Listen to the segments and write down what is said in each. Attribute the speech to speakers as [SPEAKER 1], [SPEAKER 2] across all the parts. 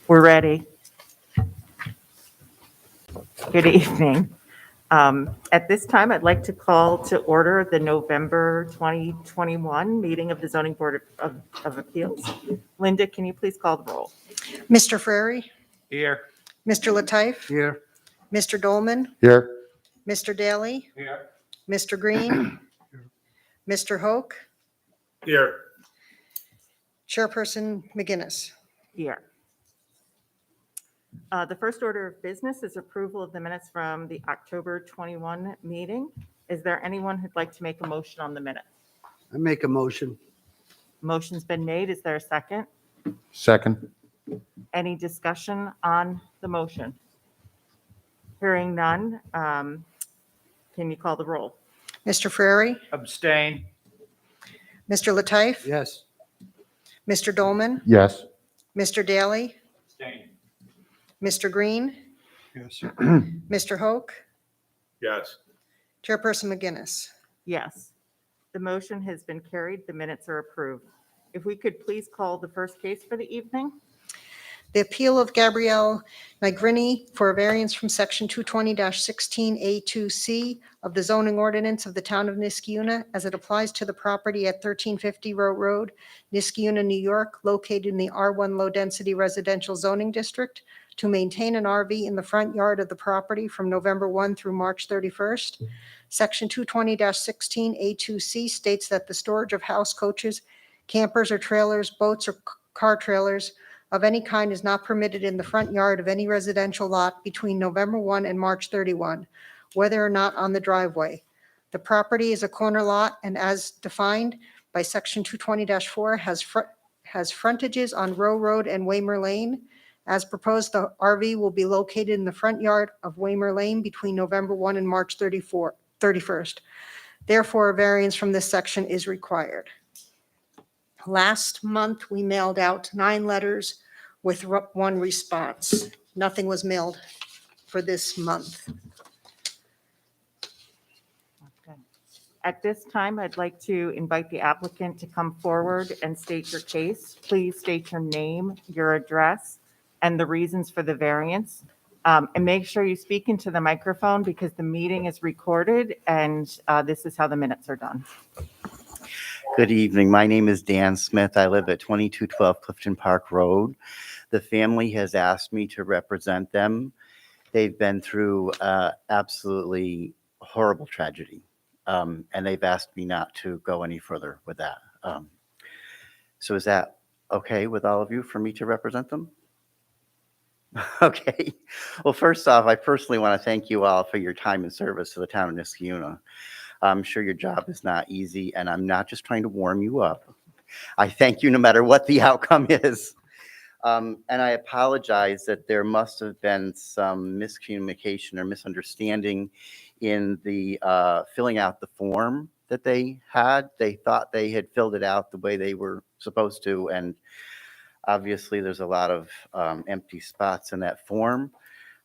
[SPEAKER 1] We're ready. Good evening. At this time, I'd like to call to order the November 2021 meeting of the Zoning Board of Appeals. Linda, can you please call the roll?
[SPEAKER 2] Mr. Frary,
[SPEAKER 3] Here.
[SPEAKER 2] Mr. Lataif,
[SPEAKER 3] Here.
[SPEAKER 2] Mr. Dolman,
[SPEAKER 3] Here.
[SPEAKER 2] Mr. Daly,
[SPEAKER 3] Here.
[SPEAKER 2] Mr. Green, Mr. Hoke,
[SPEAKER 3] Here.
[SPEAKER 2] Chairperson McGinnis.
[SPEAKER 1] Here. The first order of business is approval of the minutes from the October 21 meeting. Is there anyone who'd like to make a motion on the minutes?
[SPEAKER 3] I make a motion.
[SPEAKER 1] Motion's been made. Is there a second?
[SPEAKER 3] Second.
[SPEAKER 1] Any discussion on the motion? Hearing none, can you call the roll?
[SPEAKER 2] Mr. Frary,
[SPEAKER 3] Abstain.
[SPEAKER 2] Mr. Lataif,
[SPEAKER 3] Yes.
[SPEAKER 2] Mr. Dolman,
[SPEAKER 3] Yes.
[SPEAKER 2] Mr. Daly,
[SPEAKER 3] Abstain.
[SPEAKER 2] Mr. Green,
[SPEAKER 3] Yes.
[SPEAKER 2] Mr. Hoke,
[SPEAKER 3] Yes.
[SPEAKER 2] Chairperson McGinnis.
[SPEAKER 1] Yes. The motion has been carried. The minutes are approved. If we could please call the first case for the evening?
[SPEAKER 2] The appeal of Gabrielle Nigrini for a variance from section 220-16A2C of the zoning ordinance of the town of Niskiona as it applies to the property at 1350 Row Road, Niskiona, New York, located in the R1 low-density residential zoning district, to maintain an RV in the front yard of the property from November 1 through March 31st. Section 220-16A2C states that the storage of house coaches, campers or trailers, boats or car trailers of any kind is not permitted in the front yard of any residential lot between November 1 and March 31, whether or not on the driveway. The property is a corner lot and, as defined by section 220-4, has frontages on Row Road and Waymer Lane. As proposed, the RV will be located in the front yard of Waymer Lane between November 1 and March 31st. Therefore, a variance from this section is required. Last month, we mailed out 9 letters with 1 response. Nothing was mailed for this month.
[SPEAKER 1] Okay. At this time, I'd like to invite the applicant to come forward and state your case. Please state your name, your address, and the reasons for the variance. And make sure you speak into the microphone because the meeting is recorded and this is how the minutes are done.
[SPEAKER 4] Good evening. My name is Dan Smith. I live at 2212 Clifton Park Road. The family has asked me to represent them. They've been through absolutely horrible tragedy, and they've asked me not to go any further with that. So is that okay with all of you for me to represent them? Okay. Well, first off, I personally want to thank you all for your time and service to the town of Niskiona. I'm sure your job is not easy, and I'm not just trying to warm you up. I thank you no matter what the outcome is. And I apologize that there must have been some miscommunication or misunderstanding in the filling out the form that they had. They thought they had filled it out the way they were supposed to, and obviously there's a lot of empty spots in that form.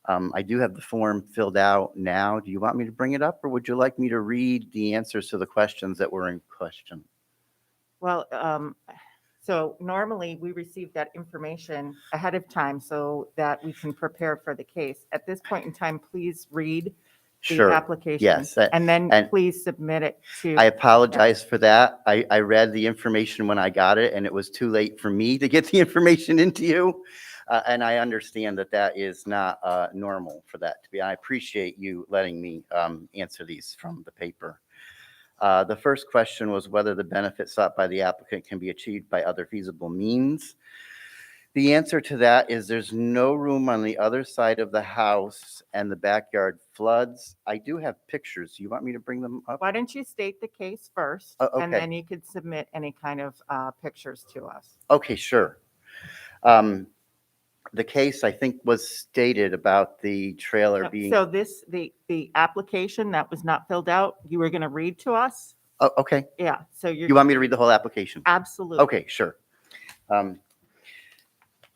[SPEAKER 4] I do have the form filled out now. Do you want me to bring it up, or would you like me to read the answers to the questions that were in question?
[SPEAKER 1] Well, so normally we receive that information ahead of time so that we can prepare for the case. At this point in time, please read the
[SPEAKER 4] Sure.
[SPEAKER 1] application.
[SPEAKER 4] Yes.
[SPEAKER 1] And then please submit it to.
[SPEAKER 4] I apologize for that. I read the information when I got it, and it was too late for me to get the information into you. And I understand that that is not normal for that to be. I appreciate you letting me answer these from the paper. The first question was whether the benefit sought by the applicant can be achieved by other feasible means. The answer to that is there's no room on the other side of the house and the backyard floods. I do have pictures. You want me to bring them up?
[SPEAKER 1] Why don't you state the case first?
[SPEAKER 4] Okay.
[SPEAKER 1] And then you could submit any kind of pictures to us.
[SPEAKER 4] Okay, sure. The case, I think, was stated about the trailer being.
[SPEAKER 1] So the application that was not filled out, you were going to read to us?
[SPEAKER 4] Oh, okay.
[SPEAKER 1] Yeah, so you're.
[SPEAKER 4] You want me to read the whole application?
[SPEAKER 1] Absolutely.
[SPEAKER 4] Okay, sure.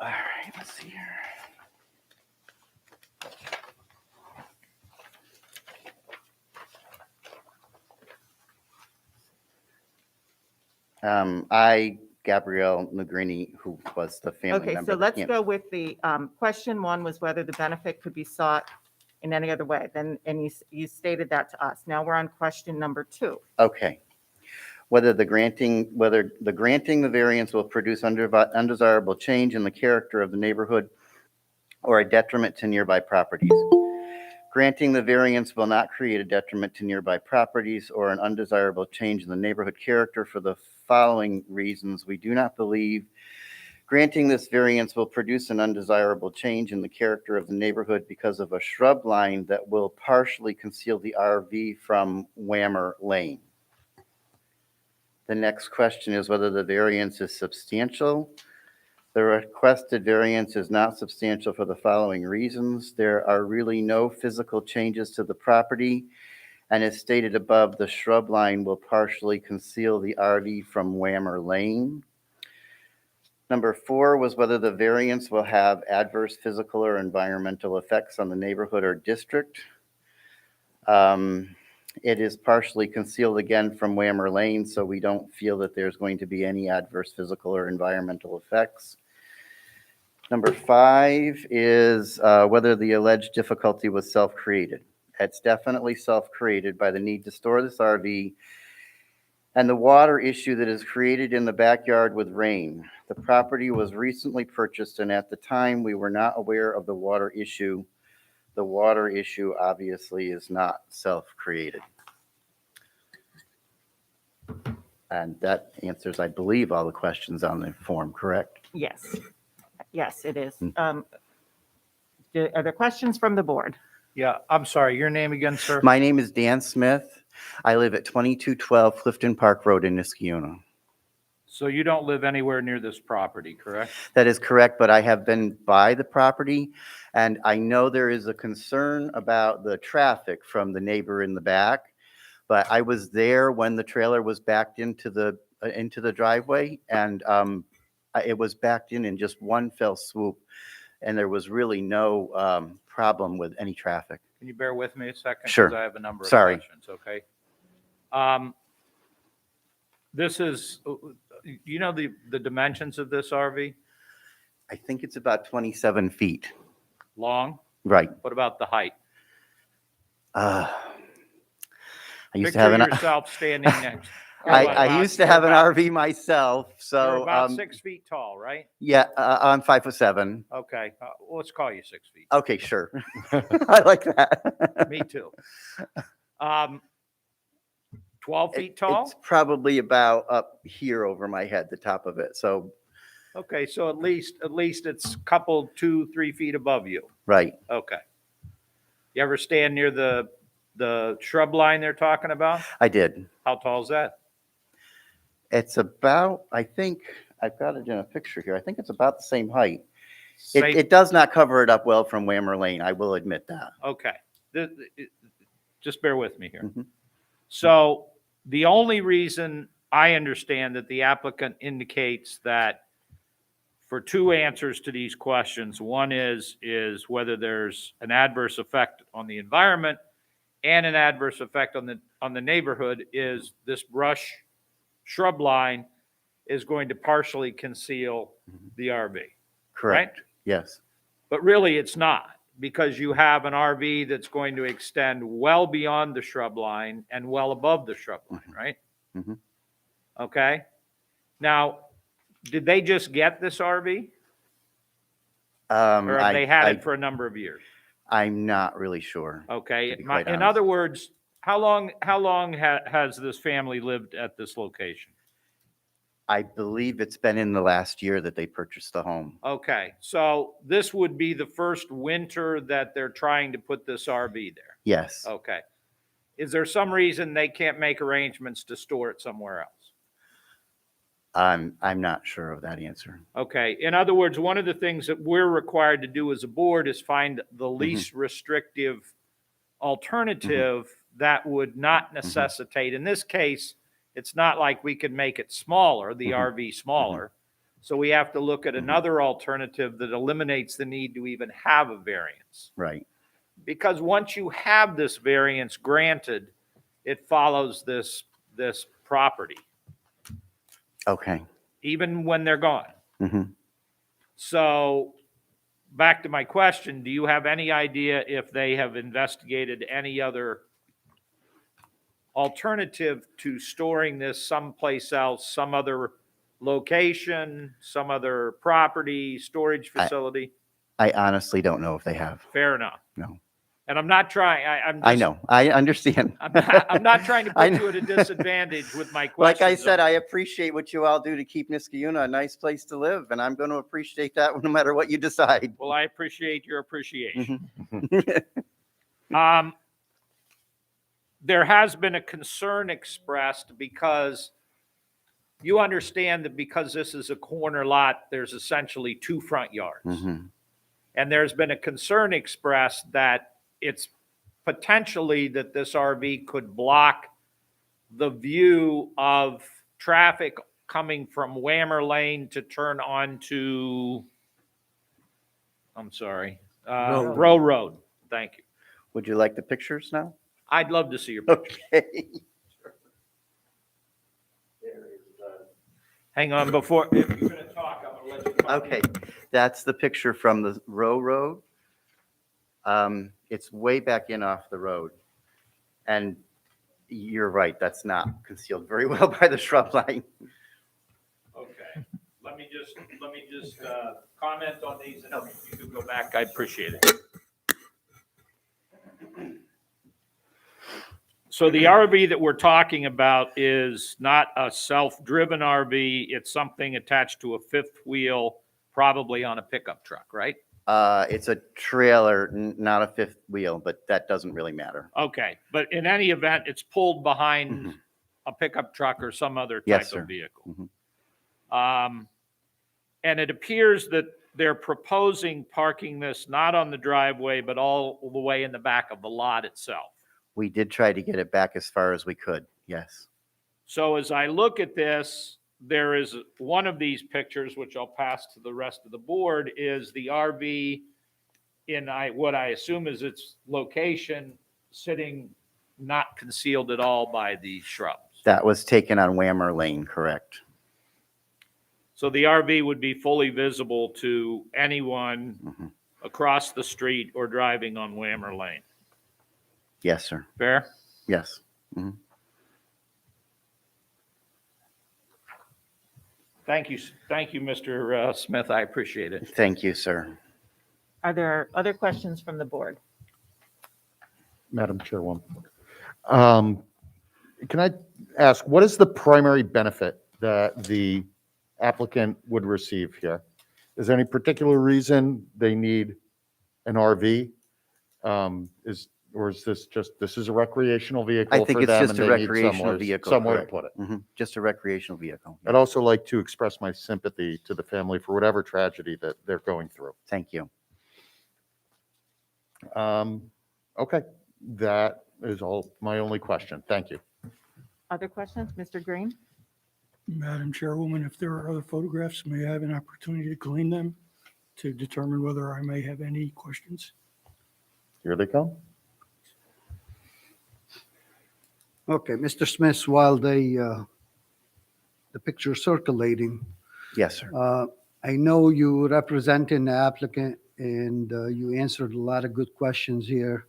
[SPEAKER 4] All right, let's see here. I Gabrielle Negrini, who was the family
[SPEAKER 1] Okay,
[SPEAKER 4] member.
[SPEAKER 1] so
[SPEAKER 4] that
[SPEAKER 1] let's
[SPEAKER 4] can't-
[SPEAKER 1] go with the, question one was whether the benefit could be sought in any other way. Then, and you stated that to us. Now we're on question number 2.
[SPEAKER 4] Okay. Whether the granting the variance will produce undesirable change in the character of the neighborhood or a detriment to nearby properties. Granting the variance will not create a detriment to nearby properties or an undesirable change in the neighborhood character for the following reasons. We do not believe granting this variance will produce an undesirable change in the character of the neighborhood because of a shrub line that will partially conceal the RV from Whammer Lane. The next question is whether the variance is substantial. The requested variance is not substantial for the following reasons. There are really no physical changes to the property, and as stated above, the shrub line will partially conceal the RV from Whammer Lane. Number 4 was whether the variance will have adverse physical or environmental effects on the neighborhood or district. It is partially concealed again from Whammer Lane, so we don't feel that there's going to be any adverse physical or environmental effects. Number 5 is whether the alleged difficulty was self-created. It's definitely self-created by the need to store this RV and the water issue that is created in the backyard with rain. The property was recently purchased, and at the time, we were not aware of the water issue. The water issue obviously is not self-created. And that answers, I believe, all the questions on the form, correct?
[SPEAKER 1] Yes. Yes, it is.
[SPEAKER 4] Hmm.
[SPEAKER 1] Are there questions from the board?
[SPEAKER 3] Yeah, I'm sorry, your name again, sir?
[SPEAKER 4] My name is Dan Smith. I live at 2212 Clifton Park Road in Niskiona.
[SPEAKER 3] So you don't live anywhere near this property, correct?
[SPEAKER 4] That is correct, but I have been by the property, and I know there is a concern about the traffic from the neighbor in the back. But I was there when the trailer was backed into the driveway, and it was backed in just one fell swoop, and there was really no problem with any traffic.
[SPEAKER 3] Can you bear with me a second? 'Cause
[SPEAKER 4] Sure.
[SPEAKER 3] I have a number of
[SPEAKER 4] Sorry.
[SPEAKER 3] questions, okay? This is, you know, the dimensions of this RV?
[SPEAKER 4] I think it's about 27 feet.
[SPEAKER 3] Long?
[SPEAKER 4] Right.
[SPEAKER 3] What about the height?
[SPEAKER 4] I used to
[SPEAKER 3] Picture
[SPEAKER 4] have
[SPEAKER 3] yourself standing next.
[SPEAKER 4] I used to have an RV myself,
[SPEAKER 3] You're
[SPEAKER 4] so
[SPEAKER 3] about 6 feet tall, right?
[SPEAKER 4] yeah, I'm 5'7".
[SPEAKER 3] Okay, well, let's call you 6 feet.
[SPEAKER 4] Okay, sure. I like that.
[SPEAKER 3] Me too. 12 feet tall?
[SPEAKER 4] It's probably about up here over my head, the top of it. So,
[SPEAKER 3] Okay, so at least it's a couple, 2-3 feet above you.
[SPEAKER 4] right.
[SPEAKER 3] Okay. You ever stand near the shrub line they're talking about?
[SPEAKER 4] I did.
[SPEAKER 3] How tall is that?
[SPEAKER 4] It's about, I think, I've got it in a picture here. I think it's about the same height.
[SPEAKER 3] Say-
[SPEAKER 4] It does not cover it up well from Whammer Lane. I will admit that.
[SPEAKER 3] Okay. Just bear with me here.
[SPEAKER 4] Mhm.
[SPEAKER 3] So the only reason I understand that the applicant indicates that for 2 answers to these questions, one is whether there's an adverse effect on the environment and an adverse effect on the neighborhood, is this brush shrub line is going to partially conceal the RV.
[SPEAKER 4] Correct. Yes.
[SPEAKER 3] But really, it's not, because you have an RV that's going to extend well beyond the shrub line and well above the shrub line, right?
[SPEAKER 4] Mhm.
[SPEAKER 3] Okay? Now, did they just get this RV? Or have they had it for a number of years?
[SPEAKER 4] I'm not really sure.
[SPEAKER 3] Okay?
[SPEAKER 4] To be quite
[SPEAKER 3] In
[SPEAKER 4] honest.
[SPEAKER 3] other words, how long has this family lived at this location?
[SPEAKER 4] I believe it's been in the last year that they purchased the home.
[SPEAKER 3] Okay, so this would be the first winter that they're trying to put this RV there.
[SPEAKER 4] Yes.
[SPEAKER 3] Okay. Is there some reason they can't make arrangements to store it somewhere else?
[SPEAKER 4] I'm not sure of that answer.
[SPEAKER 3] Okay. In other words, one of the things that we're required to do as a board is find the least restrictive alternative that would not necessitate, in this case, it's not like we could make it smaller, the RV smaller. So we have to look at another alternative that eliminates the need to even have a variance.
[SPEAKER 4] Right.
[SPEAKER 3] Because once you have this variance granted, it follows this property.
[SPEAKER 4] Okay.
[SPEAKER 3] even when they're gone.
[SPEAKER 4] Mhm.
[SPEAKER 3] So back to my question, do you have any idea if they have investigated any other alternative to storing this someplace else, some other location, some other property, storage facility?
[SPEAKER 4] I honestly don't know if they have.
[SPEAKER 3] Fair enough.
[SPEAKER 4] No.
[SPEAKER 3] And I'm not trying, I'm
[SPEAKER 4] I
[SPEAKER 3] just,
[SPEAKER 4] know. I understand.
[SPEAKER 3] I'm not trying to
[SPEAKER 4] I
[SPEAKER 3] put
[SPEAKER 4] know.
[SPEAKER 3] you at a disadvantage with my
[SPEAKER 4] Like I
[SPEAKER 3] questions.
[SPEAKER 4] said, I appreciate what you all do to keep Niskiona a nice place to live, and I'm going to appreciate that no matter what you decide.
[SPEAKER 3] Well, I appreciate your appreciation.
[SPEAKER 4] Mhm.
[SPEAKER 3] There has been a concern expressed because you understand that because this is a corner lot, there's essentially two front yards.
[SPEAKER 4] Mhm.
[SPEAKER 3] And there's been a concern expressed that it's potentially that this RV could block the view of traffic coming from Whammer Lane to turn onto, I'm sorry, Row Road. Thank you.
[SPEAKER 4] Would you like the pictures now?
[SPEAKER 3] I'd love to see your picture.
[SPEAKER 4] Okay.
[SPEAKER 3] Hang on before, if you're going to talk, I'm going to let you talk.
[SPEAKER 4] Okay, that's the picture from the Row Road. It's way back in off the road. And you're right, that's not concealed very well by the shrub line.
[SPEAKER 3] Okay, let me just comment on these, and if you could go back, I appreciate it. So the RV that we're talking about is not a self-driven RV, it's something attached to a fifth wheel, probably on a pickup truck, right?
[SPEAKER 4] It's a trailer, not a fifth wheel, but that doesn't really matter.
[SPEAKER 3] Okay, but in any event, it's pulled behind
[SPEAKER 4] Mhm.
[SPEAKER 3] a pickup truck or some other
[SPEAKER 4] Yes,
[SPEAKER 3] type
[SPEAKER 4] sir.
[SPEAKER 3] of vehicle.
[SPEAKER 4] Mhm.
[SPEAKER 3] And it appears that they're proposing parking this not on the driveway, but all the way in the back of the lot itself.
[SPEAKER 4] We did try to get it back as far as we could, yes.
[SPEAKER 3] So as I look at this, there is one of these pictures, which I'll pass to the rest of the board, is the RV in what I assume is its location, sitting not concealed at all by the shrubs.
[SPEAKER 4] That was taken on Whammer Lane, correct?
[SPEAKER 3] So the RV would be fully visible to anyone
[SPEAKER 4] Mhm.
[SPEAKER 3] across the street or driving on Whammer Lane.
[SPEAKER 4] Yes, sir.
[SPEAKER 3] Fair?
[SPEAKER 4] Yes. Mhm.
[SPEAKER 3] Thank you, Mr. Smith. I appreciate it.
[SPEAKER 4] Thank you, sir.
[SPEAKER 1] Are there other questions from the board?
[SPEAKER 5] Madam Chairwoman. Can I ask, what is the primary benefit that the applicant would receive here? Is there any particular reason they need an RV? Or is this is a recreational vehicle
[SPEAKER 4] I think
[SPEAKER 5] for
[SPEAKER 4] it's
[SPEAKER 5] them
[SPEAKER 4] just
[SPEAKER 5] and
[SPEAKER 4] a
[SPEAKER 5] they need
[SPEAKER 4] recreational vehicle.
[SPEAKER 5] somewhere to
[SPEAKER 4] correct.
[SPEAKER 5] put it?
[SPEAKER 4] Mhm. Just a recreational vehicle.
[SPEAKER 5] I'd also like to express my sympathy to the family for whatever tragedy that they're going through.
[SPEAKER 4] Thank you.
[SPEAKER 5] Okay, that is all, my only question. Thank you.
[SPEAKER 1] Other questions? Mr. Green?
[SPEAKER 6] Madam Chairwoman, if there are other photographs, may I have an opportunity to glean them to determine whether I may have any questions?
[SPEAKER 5] Here they come.
[SPEAKER 7] Okay, Mr. Smith, while the picture circulating,
[SPEAKER 4] Yes, sir.
[SPEAKER 7] I know you representing the applicant and you answered a lot of good questions here.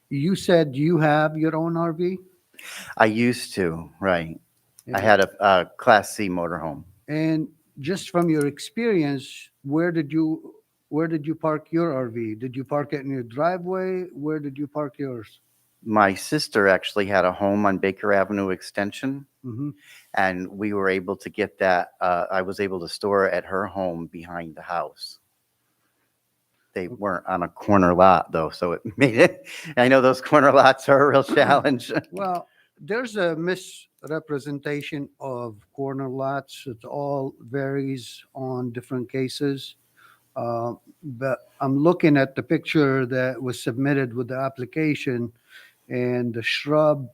[SPEAKER 7] You said you have your own RV?
[SPEAKER 4] I used to, right. I had a Class C motorhome.
[SPEAKER 7] And just from your experience, where did you park your RV? Did you park it in your driveway? Where did you park yours?
[SPEAKER 4] My sister actually had a home on Baker Avenue Extension,
[SPEAKER 7] Mhm.
[SPEAKER 4] and we were able to get that. I was able to store it at her home behind the house. They weren't on a corner lot though, so it made it. I know those corner lots are a real challenge.
[SPEAKER 7] Well, there's a misrepresentation of corner lots. It all varies on different cases. But I'm looking at the picture that was submitted with the application, and the shrub,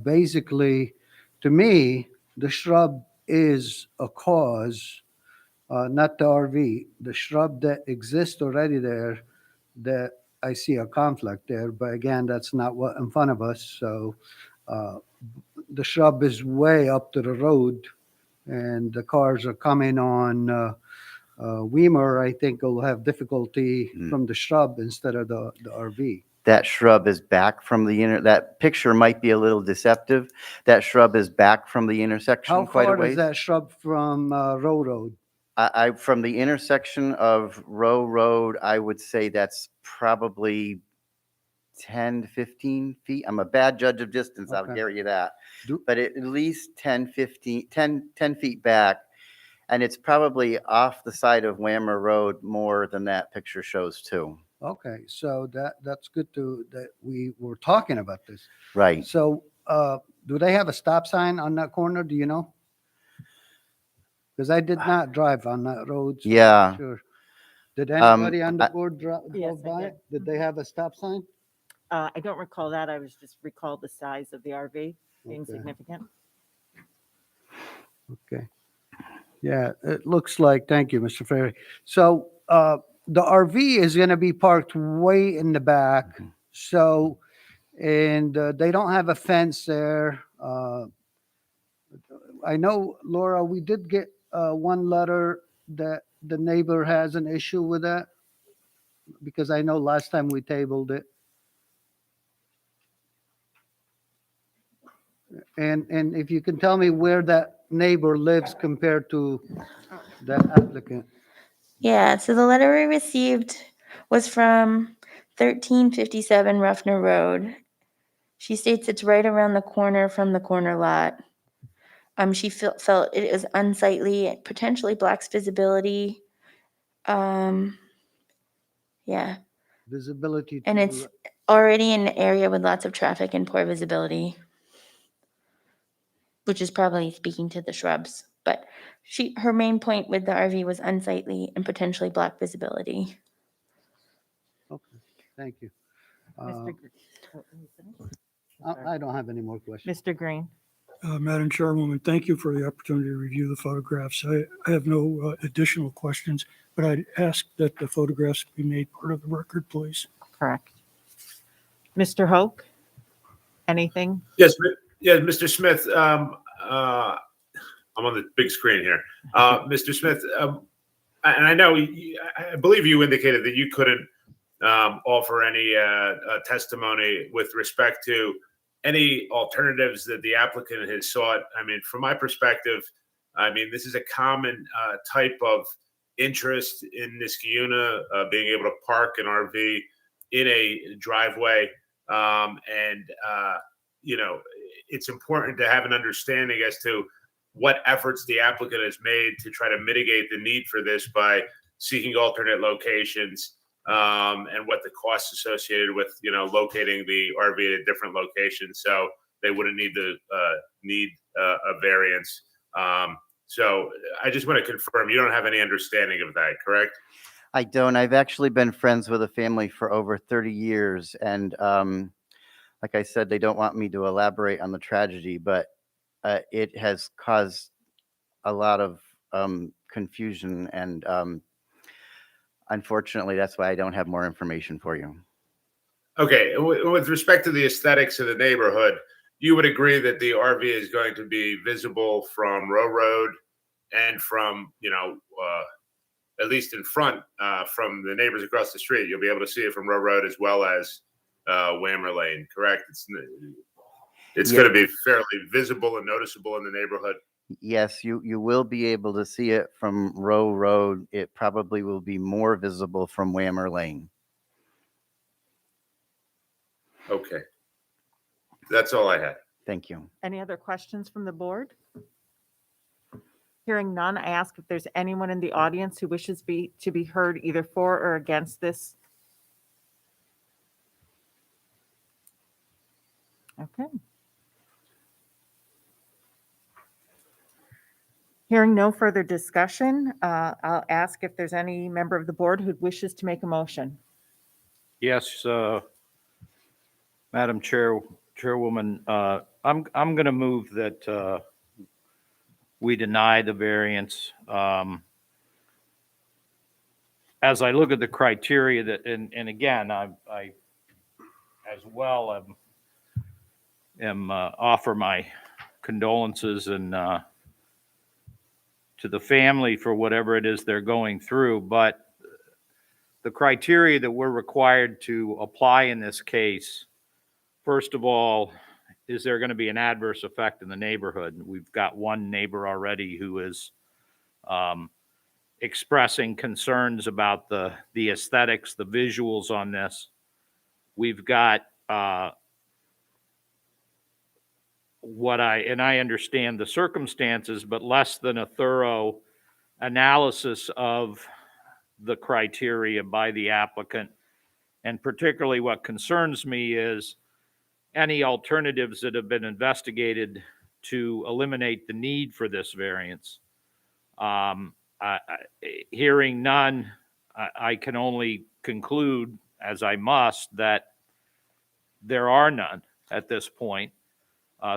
[SPEAKER 7] basically, to me, the shrub is a cause, not the RV. The shrub that exists already there, that I see a conflict there, but again, that's not what in front of us, so the shrub is way up to the road and the cars are coming on Weimer, I think will have difficulty from the shrub instead of the RV.
[SPEAKER 4] That shrub is back from the that picture might be a little deceptive. That shrub is back from the intersection
[SPEAKER 7] How
[SPEAKER 4] quite a
[SPEAKER 7] far is
[SPEAKER 4] ways.
[SPEAKER 7] that shrub from Row Road?
[SPEAKER 4] From the intersection of Row Road, I would say that's probably 10 to 15 feet. I'm a bad judge of distance, I'll
[SPEAKER 7] Okay.
[SPEAKER 4] guarantee you that.
[SPEAKER 7] Do-
[SPEAKER 4] But at least 10 feet back. And it's probably off the side of Whammer Road more than that picture shows too.
[SPEAKER 7] Okay, so that's good that we were talking about this.
[SPEAKER 4] Right.
[SPEAKER 7] So, do they have a stop sign on that corner? Do you know? Because I did not drive on that road. so I'm
[SPEAKER 4] Yeah.
[SPEAKER 7] not Sure. Did anybody on the
[SPEAKER 4] I-
[SPEAKER 7] board
[SPEAKER 1] Yes,
[SPEAKER 7] drove
[SPEAKER 1] I
[SPEAKER 7] by
[SPEAKER 1] did.
[SPEAKER 7] it? Did they have a stop sign?
[SPEAKER 1] I don't recall that. I was just recalled the size of the RV being
[SPEAKER 7] Okay.
[SPEAKER 1] significant.
[SPEAKER 7] Okay. Yeah, it looks like, thank you, Mr. Ferry. So, the RV is gonna be parked way in the back.
[SPEAKER 4] Mhm.
[SPEAKER 7] So, and, they don't have a fence there. I know, Laura, we did get, one letter that the neighbor has an issue with that. Because I know last time we tabled it. And if you can tell me where that neighbor lives compared to the applicant.
[SPEAKER 8] Yeah, so the letter we received was from 1357 Ruffner Road. She states it's right around the corner from the corner lot. She felt it is unsightly, it potentially blocks visibility. Yeah,
[SPEAKER 7] Visibility
[SPEAKER 8] and
[SPEAKER 7] to,
[SPEAKER 8] it's already in an area with lots of traffic and poor visibility, which is probably speaking to the shrubs. But her main point with the RV was unsightly and potentially block visibility.
[SPEAKER 7] okay, thank you.
[SPEAKER 1] Mr. Gr- oh, are you finished?
[SPEAKER 7] I don't have any more questions.
[SPEAKER 1] Mr. Green.
[SPEAKER 6] Madam Chairwoman, thank you for the opportunity to review the photographs. I have no additional questions, but I'd ask that the photographs be made part of the record, please.
[SPEAKER 1] Correct. Mr. Hoke, anything?
[SPEAKER 9] Yes, yeah, Mr. Smith, I'm on the big screen here. Mr. Smith, and I know, I believe you indicated that you couldn't offer any testimony with respect to any alternatives that the applicant has sought. I mean, from my perspective, I mean, this is a common type of interest in Niskiona, being able to park an RV in a driveway. You know, it's important to have an understanding as to what efforts the applicant has made to try to mitigate the need for this by seeking alternate locations, and what the costs associated with, you know, locating the RV at a different location, so they wouldn't need a variance. So I just want to confirm you don't have any understanding of that, correct?
[SPEAKER 4] I don't. I've actually been friends with a family for over 30 years. And like I said, they don't want me to elaborate on the tragedy, but it has caused a lot of confusion. And unfortunately, that's why I don't have more information for you.
[SPEAKER 9] Okay, with respect to the aesthetics of the neighborhood, you would agree that the RV is going to be visible from Row Road and from, you know, at least in front, from the neighbors across the street. You'll be able to see it from Row Road as well as Whammer Lane, correct? It's
[SPEAKER 4] Yeah.
[SPEAKER 9] going to be fairly visible and noticeable in the neighborhood.
[SPEAKER 4] Yes, you will be able to see it from Row Road. It probably will be more visible from Whammer Lane.
[SPEAKER 9] Okay. That's all I had.
[SPEAKER 4] Thank you.
[SPEAKER 1] Any other questions from the board? Hearing none, I ask if there's anyone in the audience who wishes to be heard either for or against this. Okay. Hearing no further discussion, I'll ask if there's any member of the board who wishes to make a motion.
[SPEAKER 3] Yes, Madam Chairwoman, I'm going to move that we deny the variance. As I look at the criteria that, and again, I as well am offer my condolences and to the family for whatever it is they're going through. But the criteria that we're required to apply in this case, first of all, is there going to be an adverse effect in the neighborhood? We've got one neighbor already who is expressing concerns about the aesthetics, the visuals on this. We've got I understand the circumstances, but less than a thorough analysis of the criteria by the applicant. And particularly what concerns me is any alternatives that have been investigated to eliminate the need for this variance. Hearing none, I can only conclude, as I must, that there are none at this point.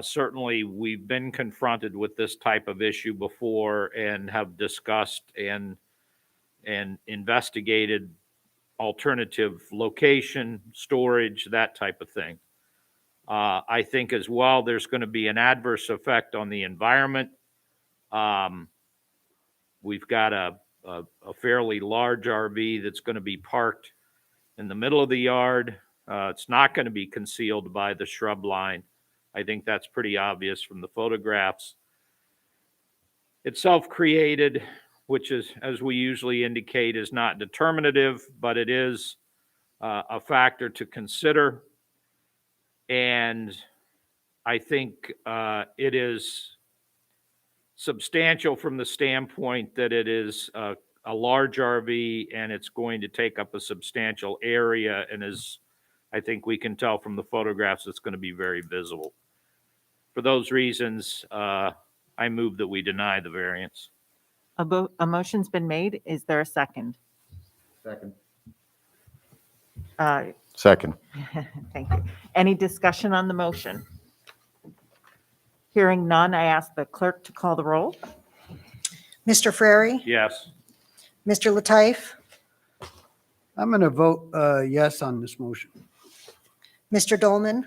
[SPEAKER 3] Certainly, we've been confronted with this type of issue before and have discussed and investigated alternative location, storage, that type of thing. I think as well, there's going to be an adverse effect on the environment. We've got a fairly large RV that's going to be parked in the middle of the yard. It's not going to be concealed by the shrub line. I think that's pretty obvious from the photographs. It's self-created, which is, as we usually indicate, is not determinative, but it is a factor to consider. And I think it is substantial from the standpoint that it is a large RV and it's going to take up a substantial area, and as I think we can tell from the photographs, it's going to be very visible. For those reasons, I move that we deny the variance.
[SPEAKER 1] A motion's been made. Is there a second?
[SPEAKER 5] Second.
[SPEAKER 1] Uh,
[SPEAKER 5] Second.
[SPEAKER 1] Thank you. Any discussion on the motion? Hearing none, I ask the clerk to call the roll.
[SPEAKER 2] Mr. Frary,
[SPEAKER 3] Yes.
[SPEAKER 2] Mr. Lataif,
[SPEAKER 7] I'm going to vote yes on this motion.
[SPEAKER 2] Mr. Dolman,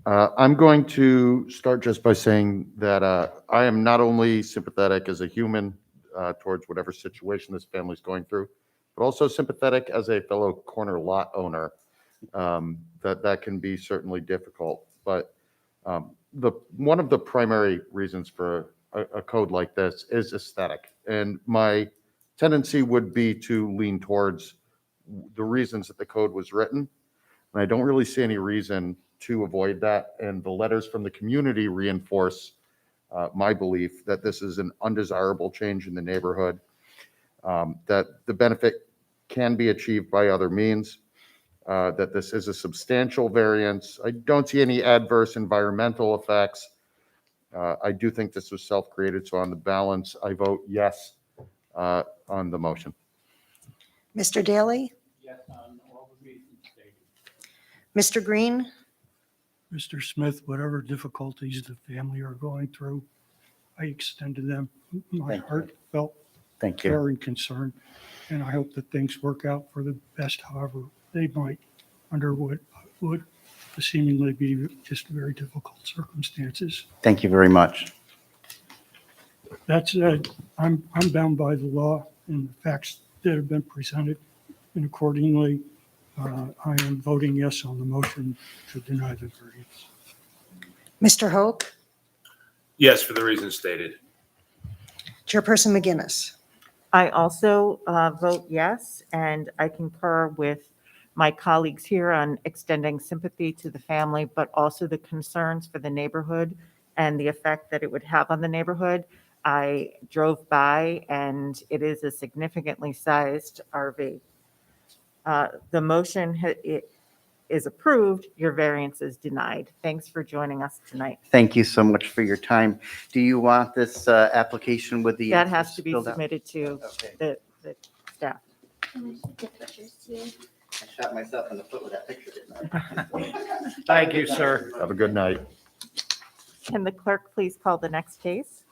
[SPEAKER 5] I'm going to start just by saying that I am not only sympathetic as a human towards whatever situation this family's going through, but also sympathetic as a fellow corner lot owner. That can be certainly difficult. But one of the primary reasons for a code like this is aesthetic. And my tendency would be to lean towards the reasons that the code was written. And I don't really see any reason to avoid that. And the letters from the community reinforce my belief that this is an undesirable change in the neighborhood, that the benefit can be achieved by other means, that this is a substantial variance. I don't see any adverse environmental effects. I do think this was self-created, so on the balance, I vote yes on the motion.
[SPEAKER 2] Mr. Daly,
[SPEAKER 3] Yes, on all the reasons stated.
[SPEAKER 2] Mr. Green,
[SPEAKER 6] Mr. Smith, whatever difficulties the family are going through, I extend to them my
[SPEAKER 4] Thank you.
[SPEAKER 6] heartfelt
[SPEAKER 4] Thank you.
[SPEAKER 6] care and concern. And I hope that things work out for the best, however they might, under what would seemingly be just very difficult circumstances.
[SPEAKER 4] Thank you very much.
[SPEAKER 6] That said, I'm bound by the law and the facts that have been presented, and accordingly, I am voting yes on the motion to deny the variance.
[SPEAKER 2] Mr. Hope,
[SPEAKER 9] Yes, for the reasons stated.
[SPEAKER 2] Chairperson McGinnis.
[SPEAKER 1] I also vote yes, and I concur with my colleagues here on extending sympathy to the family, but also the concerns for the neighborhood and the effect that it would have on the neighborhood. I drove by, and it is a significantly sized RV. The motion is approved. Your variance is denied. Thanks for joining us tonight.
[SPEAKER 4] Thank you so much for your time. Do you want this application with the?
[SPEAKER 1] That has to be
[SPEAKER 4] filled out?
[SPEAKER 1] submitted to
[SPEAKER 4] Okay.
[SPEAKER 1] the staff.
[SPEAKER 4] I shot myself in the foot with that picture, didn't I?
[SPEAKER 3] Thank you, sir.
[SPEAKER 5] Have a good night.
[SPEAKER 1] Can the clerk please call the next case?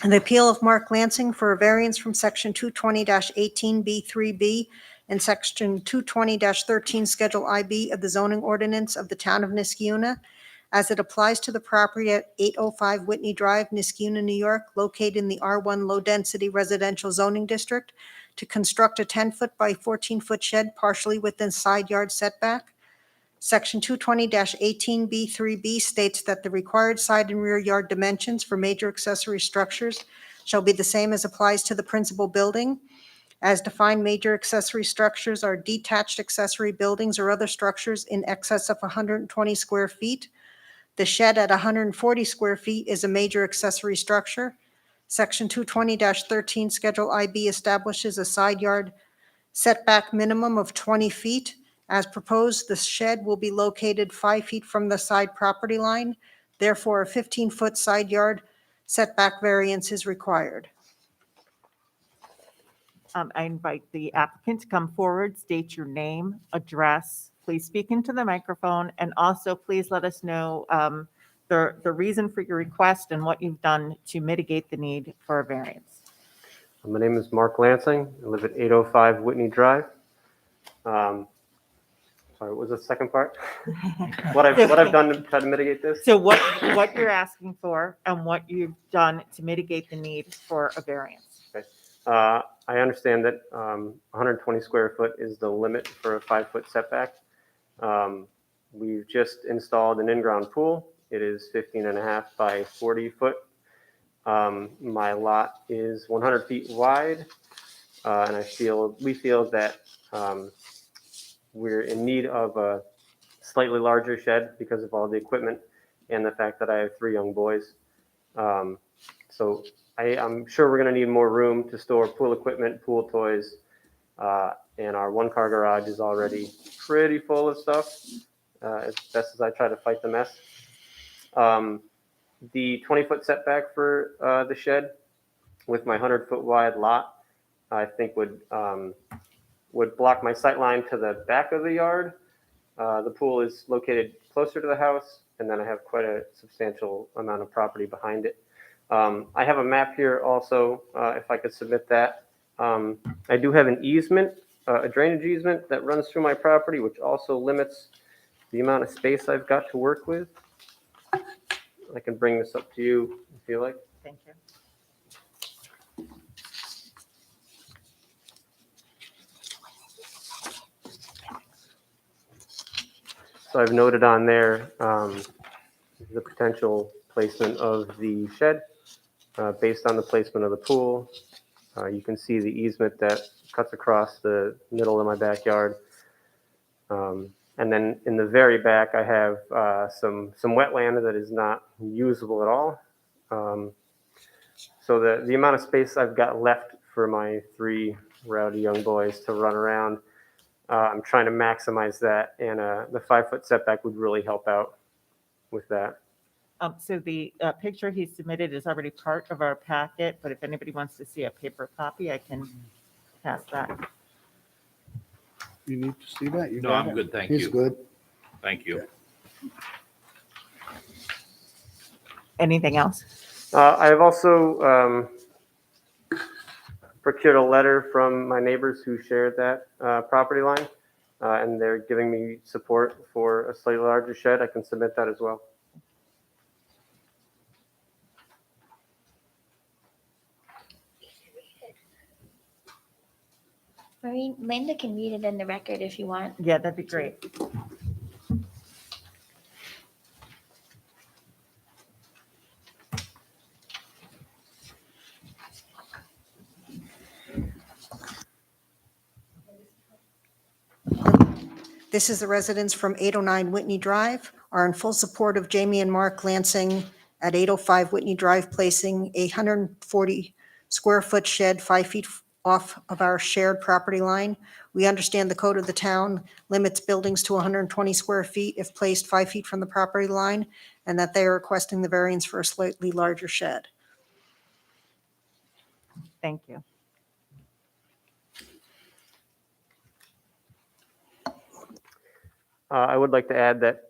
[SPEAKER 2] The appeal of Mark Lansing for a variance from section 220-18B3B and section 220-13 Schedule IB of the zoning ordinance of the town of Niskiona as it applies to the property at 805 Whitney Drive, Niskiona, New York, located in the R1 Low Density Residential Zoning District, to construct a 10-foot by 14-foot shed partially within side yard setback. Section 220-18B3B states that the required side and rear yard dimensions for major accessory structures shall be the same as applies to the principal building. As defined, major accessory structures are detached accessory buildings or other structures in excess of 120 square feet. The shed at 140 square feet is a major accessory structure. Section 220-13 Schedule IB establishes a side yard setback minimum of 20 feet. As proposed, the shed will be located 5 feet from the side property line. Therefore, a 15-foot side yard setback variance is required.
[SPEAKER 1] I invite the applicant to come forward, state your name, address, please speak into the microphone, and also please let us know the reason for your request and what you've done to mitigate the need for a variance.
[SPEAKER 10] My name is Mark Lansing. I live at 805 Whitney Drive. Sorry, what was the second part? What I've done to try to mitigate this?
[SPEAKER 1] So what you're asking for and what you've done to mitigate the need for a variance.
[SPEAKER 10] Okay. I understand that 120 square foot is the limit for a 5-foot setback. We've just installed an in-ground pool. It is 15.5 by 40 foot. My lot is 100 feet wide, and we feel that we're in need of a slightly larger shed because of all the equipment and the fact that I have 3 young boys. So I'm sure we're going to need more room to store pool equipment, pool toys, and our 1-car garage is already pretty full of stuff, as best as I try to fight the mess. The 20-foot setback for the shed with my 100-foot wide lot, I think would block my sight line to the back of the yard. The pool is located closer to the house, and then I have quite a substantial amount of property behind it. I have a map here also, if I could submit that. I do have an easement, a drainage easement that runs through my property, which also limits the amount of space I've got to work with. I can bring this up to you if you like.
[SPEAKER 1] Thank you.
[SPEAKER 10] So I've noted on there the potential placement of the shed based on the placement of the pool. You can see the easement that cuts across the middle of my backyard. And then in the very back, I have some wetland that is not usable at all. So the amount of space I've got left for my 3 rowdy young boys to run around, I'm trying to maximize that, and the 5-foot setback would really help out with that.
[SPEAKER 1] So the picture he submitted is already part of our packet, but if anybody wants to see a paper copy, I can pass that.
[SPEAKER 7] You need to see that? You
[SPEAKER 3] No,
[SPEAKER 7] got
[SPEAKER 3] I'm
[SPEAKER 7] it?
[SPEAKER 3] good, thank
[SPEAKER 7] He's
[SPEAKER 3] you.
[SPEAKER 7] good.
[SPEAKER 3] Thank you.
[SPEAKER 1] Anything else?
[SPEAKER 10] I have also procured a letter from my neighbors who shared that property line, and they're giving me support for a slightly larger shed. I can submit that as well.
[SPEAKER 11] Maureen, Linda can read it in the record if you want.
[SPEAKER 1] Yeah, that'd be great.
[SPEAKER 2] This is the residents from 809 Whitney Drive are in full support of Jamie and Mark Lansing at 805 Whitney Drive, placing a 140 square foot shed 5 feet off of our shared property line. We understand the code of the town limits buildings to 120 square feet if placed 5 feet from the property line, and that they are requesting the variance for a slightly larger shed.
[SPEAKER 1] Thank you.
[SPEAKER 10] I would like to add that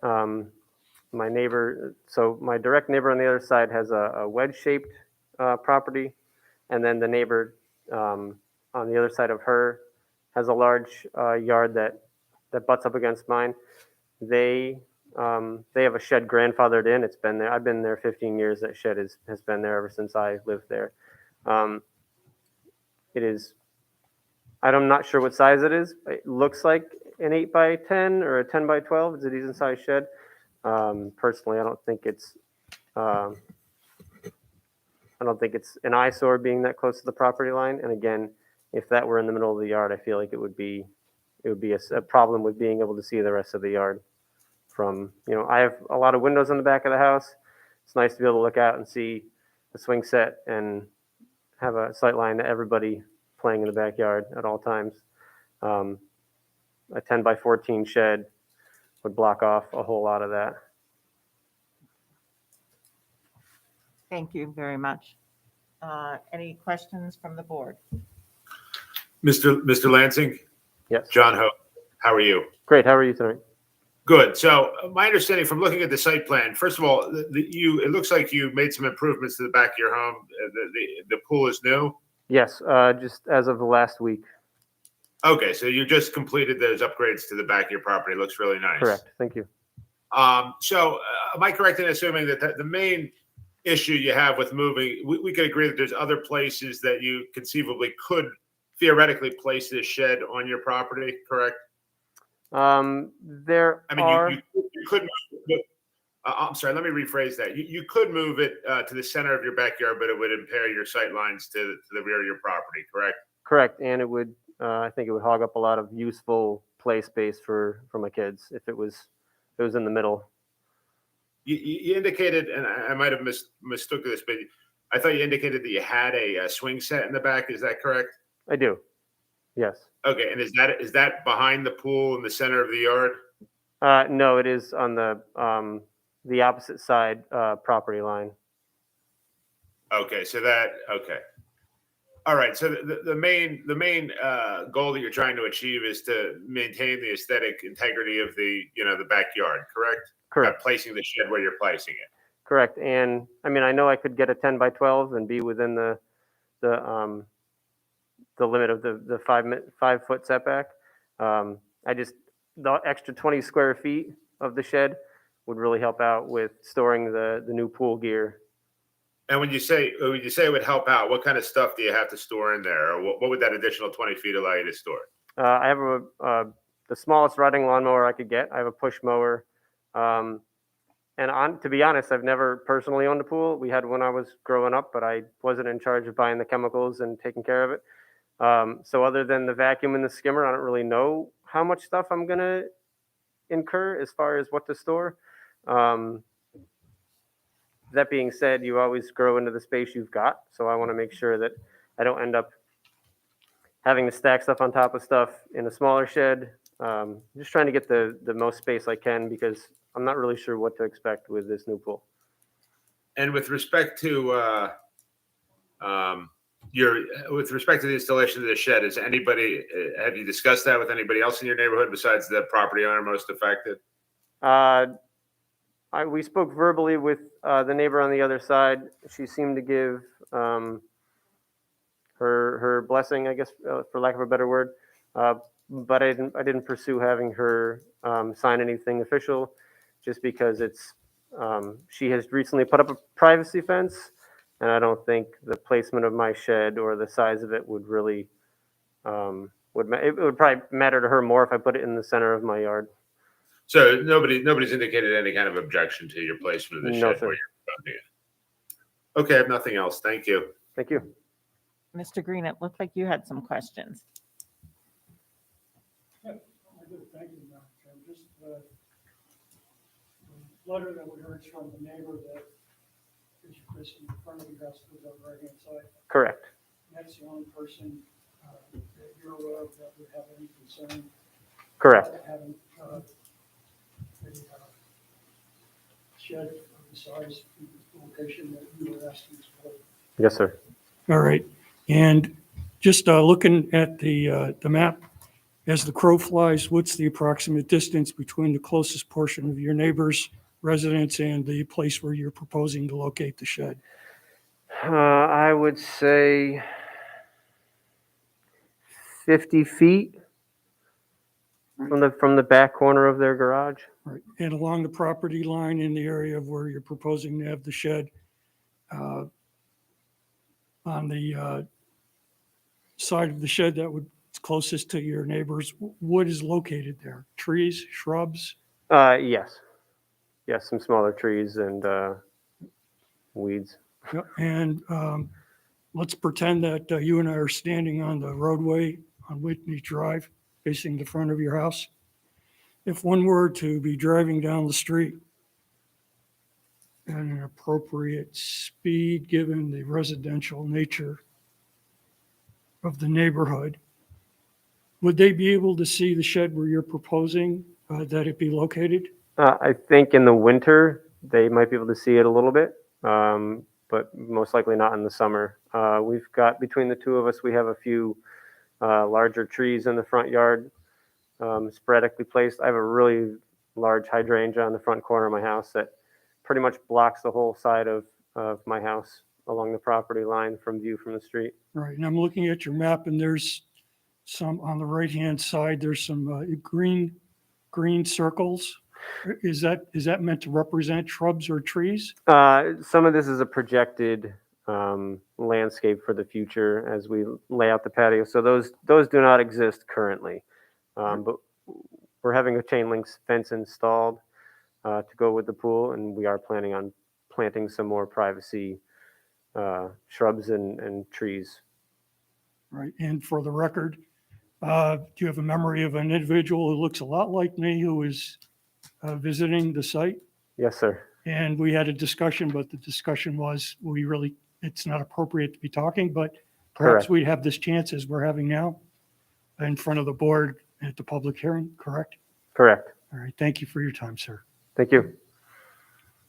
[SPEAKER 10] my neighbor, so my direct neighbor on the other side has a wedge-shaped property, and then the neighbor on the other side of her has a large yard that butts up against mine. They They have a shed grandfathered in. It's been there. I've been there 15 years. That shed has been there ever since I lived there. It is, I'm not sure what size it is. It looks like an 8 by 10 or a 10 by 12. It's a decent sized shed. Personally, I don't think it's an eyesore being that close to the property line. And again, if that were in the middle of the yard, I feel like it would be a problem with being able to see the rest of the yard. From, I have a lot of windows on the back of the house. It's nice to be able to look out and see the swing set and have a sight line to everybody playing in the backyard at all times. A 10 by 14 shed would block off a whole lot of that.
[SPEAKER 1] Thank you very much. Any questions from the board?
[SPEAKER 9] Mr. Lansing?
[SPEAKER 10] Yes.
[SPEAKER 9] John Ho, how are you?
[SPEAKER 10] Great. How are you tonight?
[SPEAKER 9] Good. So my understanding from looking at the site plan, first of all, it looks like you made some improvements to the back of your home. The pool is new.
[SPEAKER 10] Yes. Just as of the last week.
[SPEAKER 9] Okay, so you just completed those upgrades to the back of your property. It looks really nice.
[SPEAKER 10] Correct. Thank you.
[SPEAKER 9] So am I correct in assuming that the main issue you have with moving, we could agree that there's other places that you conceivably could theoretically place this shed on your property, correct?
[SPEAKER 10] There
[SPEAKER 9] I mean,
[SPEAKER 10] are.
[SPEAKER 9] you could move it, I'm sorry, let me rephrase that. You could move it to the center of your backyard, but it would impair your sight lines to the rear of your property, correct?
[SPEAKER 10] Correct, and it would. I think it would hog up a lot of useful play space for my kids if it was in the middle.
[SPEAKER 9] You indicated, and I might have mistook this, but I thought you indicated that you had a swing set in the back. Is that correct?
[SPEAKER 10] I do. Yes.
[SPEAKER 9] Okay, and is that behind the pool in the center of the yard?
[SPEAKER 10] No, it is on the opposite side property line.
[SPEAKER 9] Okay, okay. All right, so the main goal that you're trying to achieve is to maintain the aesthetic integrity of the backyard, correct?
[SPEAKER 10] Correct.
[SPEAKER 9] Placing the shed where you're placing it.
[SPEAKER 10] Correct, and I mean I know I could get a 10 by 12 and be within the limit of the 5 foot setback. The extra 20 square feet of the shed would really help out with storing the new pool gear.
[SPEAKER 9] And when you say it would help out, what kind of stuff do you have to store in there, or what would that additional 20 feet allow you to store?
[SPEAKER 10] I have the smallest riding lawnmower I could get. I have a push mower, and to be honest, I've never personally owned a pool. We had one when I was growing up, but I wasn't in charge of buying the chemicals and taking care of it. So other than the vacuum and the skimmer, I don't really know how much stuff I'm gonna incur as far as what to store. That being said, you always grow into the space you've got. So I want to make sure that I don't end up having to stack stuff on top of stuff in a smaller shed. Just trying to get the most space I can because I'm not really sure what to expect with this new pool.
[SPEAKER 9] And with respect to the installation of the shed, have you discussed that with anybody else in your neighborhood besides the property owner most affected?
[SPEAKER 10] We spoke verbally with the neighbor on the other side. She seemed to give her blessing, I guess, for lack of a better word. But I didn't pursue having her sign anything official, just because she has recently put up a privacy fence, and I don't think the placement of my shed or the size of it would really it would probably matter to her more if I put it in the center of my yard.
[SPEAKER 9] So nobody's indicated any kind of objection to your placement of the
[SPEAKER 10] No,
[SPEAKER 9] shed
[SPEAKER 10] sir.
[SPEAKER 9] where you're putting it. Okay, I have nothing else. Thank you.
[SPEAKER 10] Thank you.
[SPEAKER 1] Mr. Green, it looked like you had some questions.
[SPEAKER 6] I do, thank you, Madam Chair. Just the letter that we heard from the neighbor that is Chris in front of the house was on the right-hand side.
[SPEAKER 10] Correct.
[SPEAKER 6] That's the only person that you're aware of that would have any concern.
[SPEAKER 10] Correct.
[SPEAKER 6] about having a shed of the size and location that you were asking for.
[SPEAKER 10] Yes, sir.
[SPEAKER 6] All right, and just looking at the map, as the crow flies, what's the approximate distance between the closest portion of your neighbor's residence and the place where you're proposing to locate the shed?
[SPEAKER 10] I would say 50 feet. From the back corner of their garage.
[SPEAKER 6] Right, and along the property line in the area of where you're proposing to have the shed, on the side of the shed that would, closest to your neighbors, what is located there? Trees, shrubs?
[SPEAKER 10] Yes. Yes, some smaller trees and weeds.
[SPEAKER 6] Yeah, and let's pretend that you and I are standing on the roadway on Whitney Drive, facing the front of your house. If one were to be driving down the street at an appropriate speed, given the residential nature of the neighborhood, would they be able to see the shed where you're proposing that it be located?
[SPEAKER 10] I think in the winter, they might be able to see it a little bit, but most likely not in the summer. We've got, between the two of us, we have a few larger trees in the front yard, sporadically placed. I have a really large hydrangea on the front corner of my house that pretty much blocks the whole side of my house along the property line from view from the street.
[SPEAKER 6] Right, and I'm looking at your map, and there's some, on the right-hand side, there's some green circles. Is that meant to represent shrubs or trees?
[SPEAKER 10] Some of this is a projected landscape for the future as we lay out the patio. So those do not exist currently. But we're having a chain link fence installed to go with the pool, and we are planning on planting some more privacy shrubs and trees.
[SPEAKER 6] Right, and for the record, do you have a memory of an individual who looks a lot like me who is visiting the site?
[SPEAKER 10] Yes, sir.
[SPEAKER 6] And we had a discussion, but the discussion was, it's not appropriate to be talking, but perhaps
[SPEAKER 10] Correct.
[SPEAKER 6] we'd have this chance as we're having now in front of the board at the public hearing, correct?
[SPEAKER 10] Correct.
[SPEAKER 6] All right, thank you for your time, sir.
[SPEAKER 10] Thank you.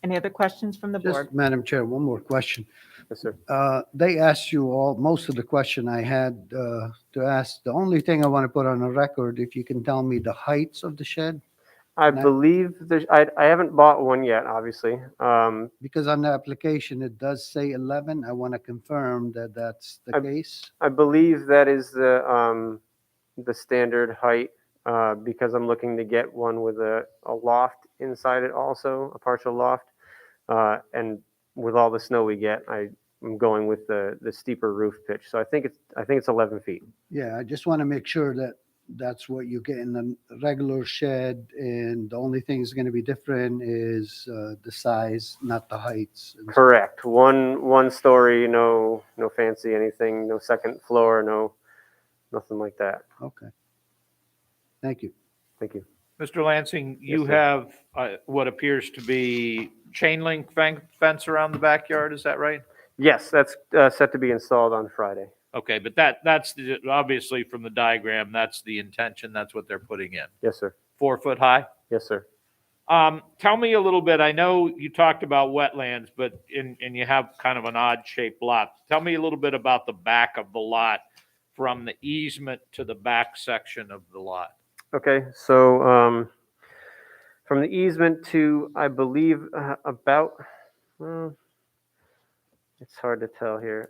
[SPEAKER 1] Any other questions from the board?
[SPEAKER 7] Just, Madam Chair, one more question.
[SPEAKER 10] Yes, sir.
[SPEAKER 7] They asked you all, most of the question I had to ask. The only thing I want to put on the record, if you can tell me the heights of the shed,
[SPEAKER 10] I
[SPEAKER 7] Nice.
[SPEAKER 10] believe I haven't bought one yet, obviously.
[SPEAKER 7] because on the application, it does say 11. I want to confirm that that's the case.
[SPEAKER 10] I believe that is the standard height because I'm looking to get one with a loft inside it also, a partial loft. And with all the snow we get, I'm going with the steeper roof pitch. So I think it's 11 feet.
[SPEAKER 7] Yeah, I just want to make sure that that's what you get in the regular shed, and the only thing that's going to be different is the size, not the heights. And
[SPEAKER 10] Correct. One story, no fancy anything, no second floor, nothing like that.
[SPEAKER 7] Okay. Thank you.
[SPEAKER 10] Thank you.
[SPEAKER 3] Mr. Lansing, you
[SPEAKER 10] Yes, sir.
[SPEAKER 3] have what appears to be chain link fence around the backyard, is that right?
[SPEAKER 10] Yes, that's set to be installed on Friday.
[SPEAKER 3] Okay, but that's obviously from the diagram, that's the intention, that's what they're putting in.
[SPEAKER 10] Yes, sir.
[SPEAKER 3] 4 foot high?
[SPEAKER 10] Yes, sir.
[SPEAKER 3] Tell me a little bit, I know you talked about wetlands, but and you have kind of an odd shaped lot. Tell me a little bit about the back of the lot from the easement to the back section of the lot.
[SPEAKER 10] Okay, so from the easement to, I believe, about, well, it's hard to tell here.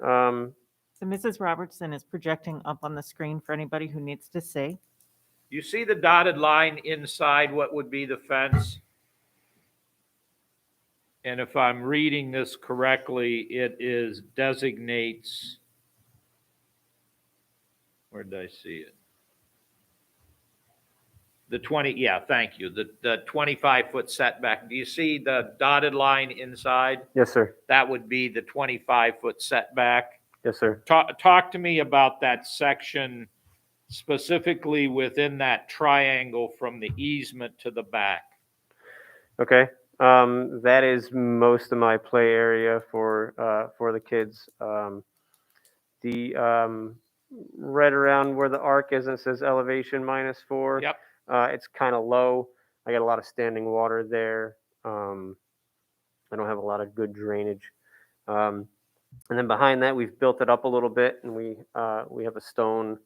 [SPEAKER 1] So Mrs. Robertson is projecting up on the screen for anybody who needs to see.
[SPEAKER 3] You see the dotted line inside what would be the fence? And if I'm reading this correctly, it designates, where did I see it? The 20, yeah, thank you. The 25-foot setback. Do you see the dotted line inside?
[SPEAKER 10] Yes, sir.
[SPEAKER 3] That would be the 25-foot setback.
[SPEAKER 10] Yes, sir.
[SPEAKER 3] Talk to me about that section specifically within that triangle from the easement to the back.
[SPEAKER 10] Okay. That is most of my play area for the kids. Right around where the arc is, it says elevation -4.
[SPEAKER 3] Yep.
[SPEAKER 10] It's kind of low. I got a lot of standing water there. I don't have a lot of good drainage. And then behind that, we've built it up a little bit, and we have a stone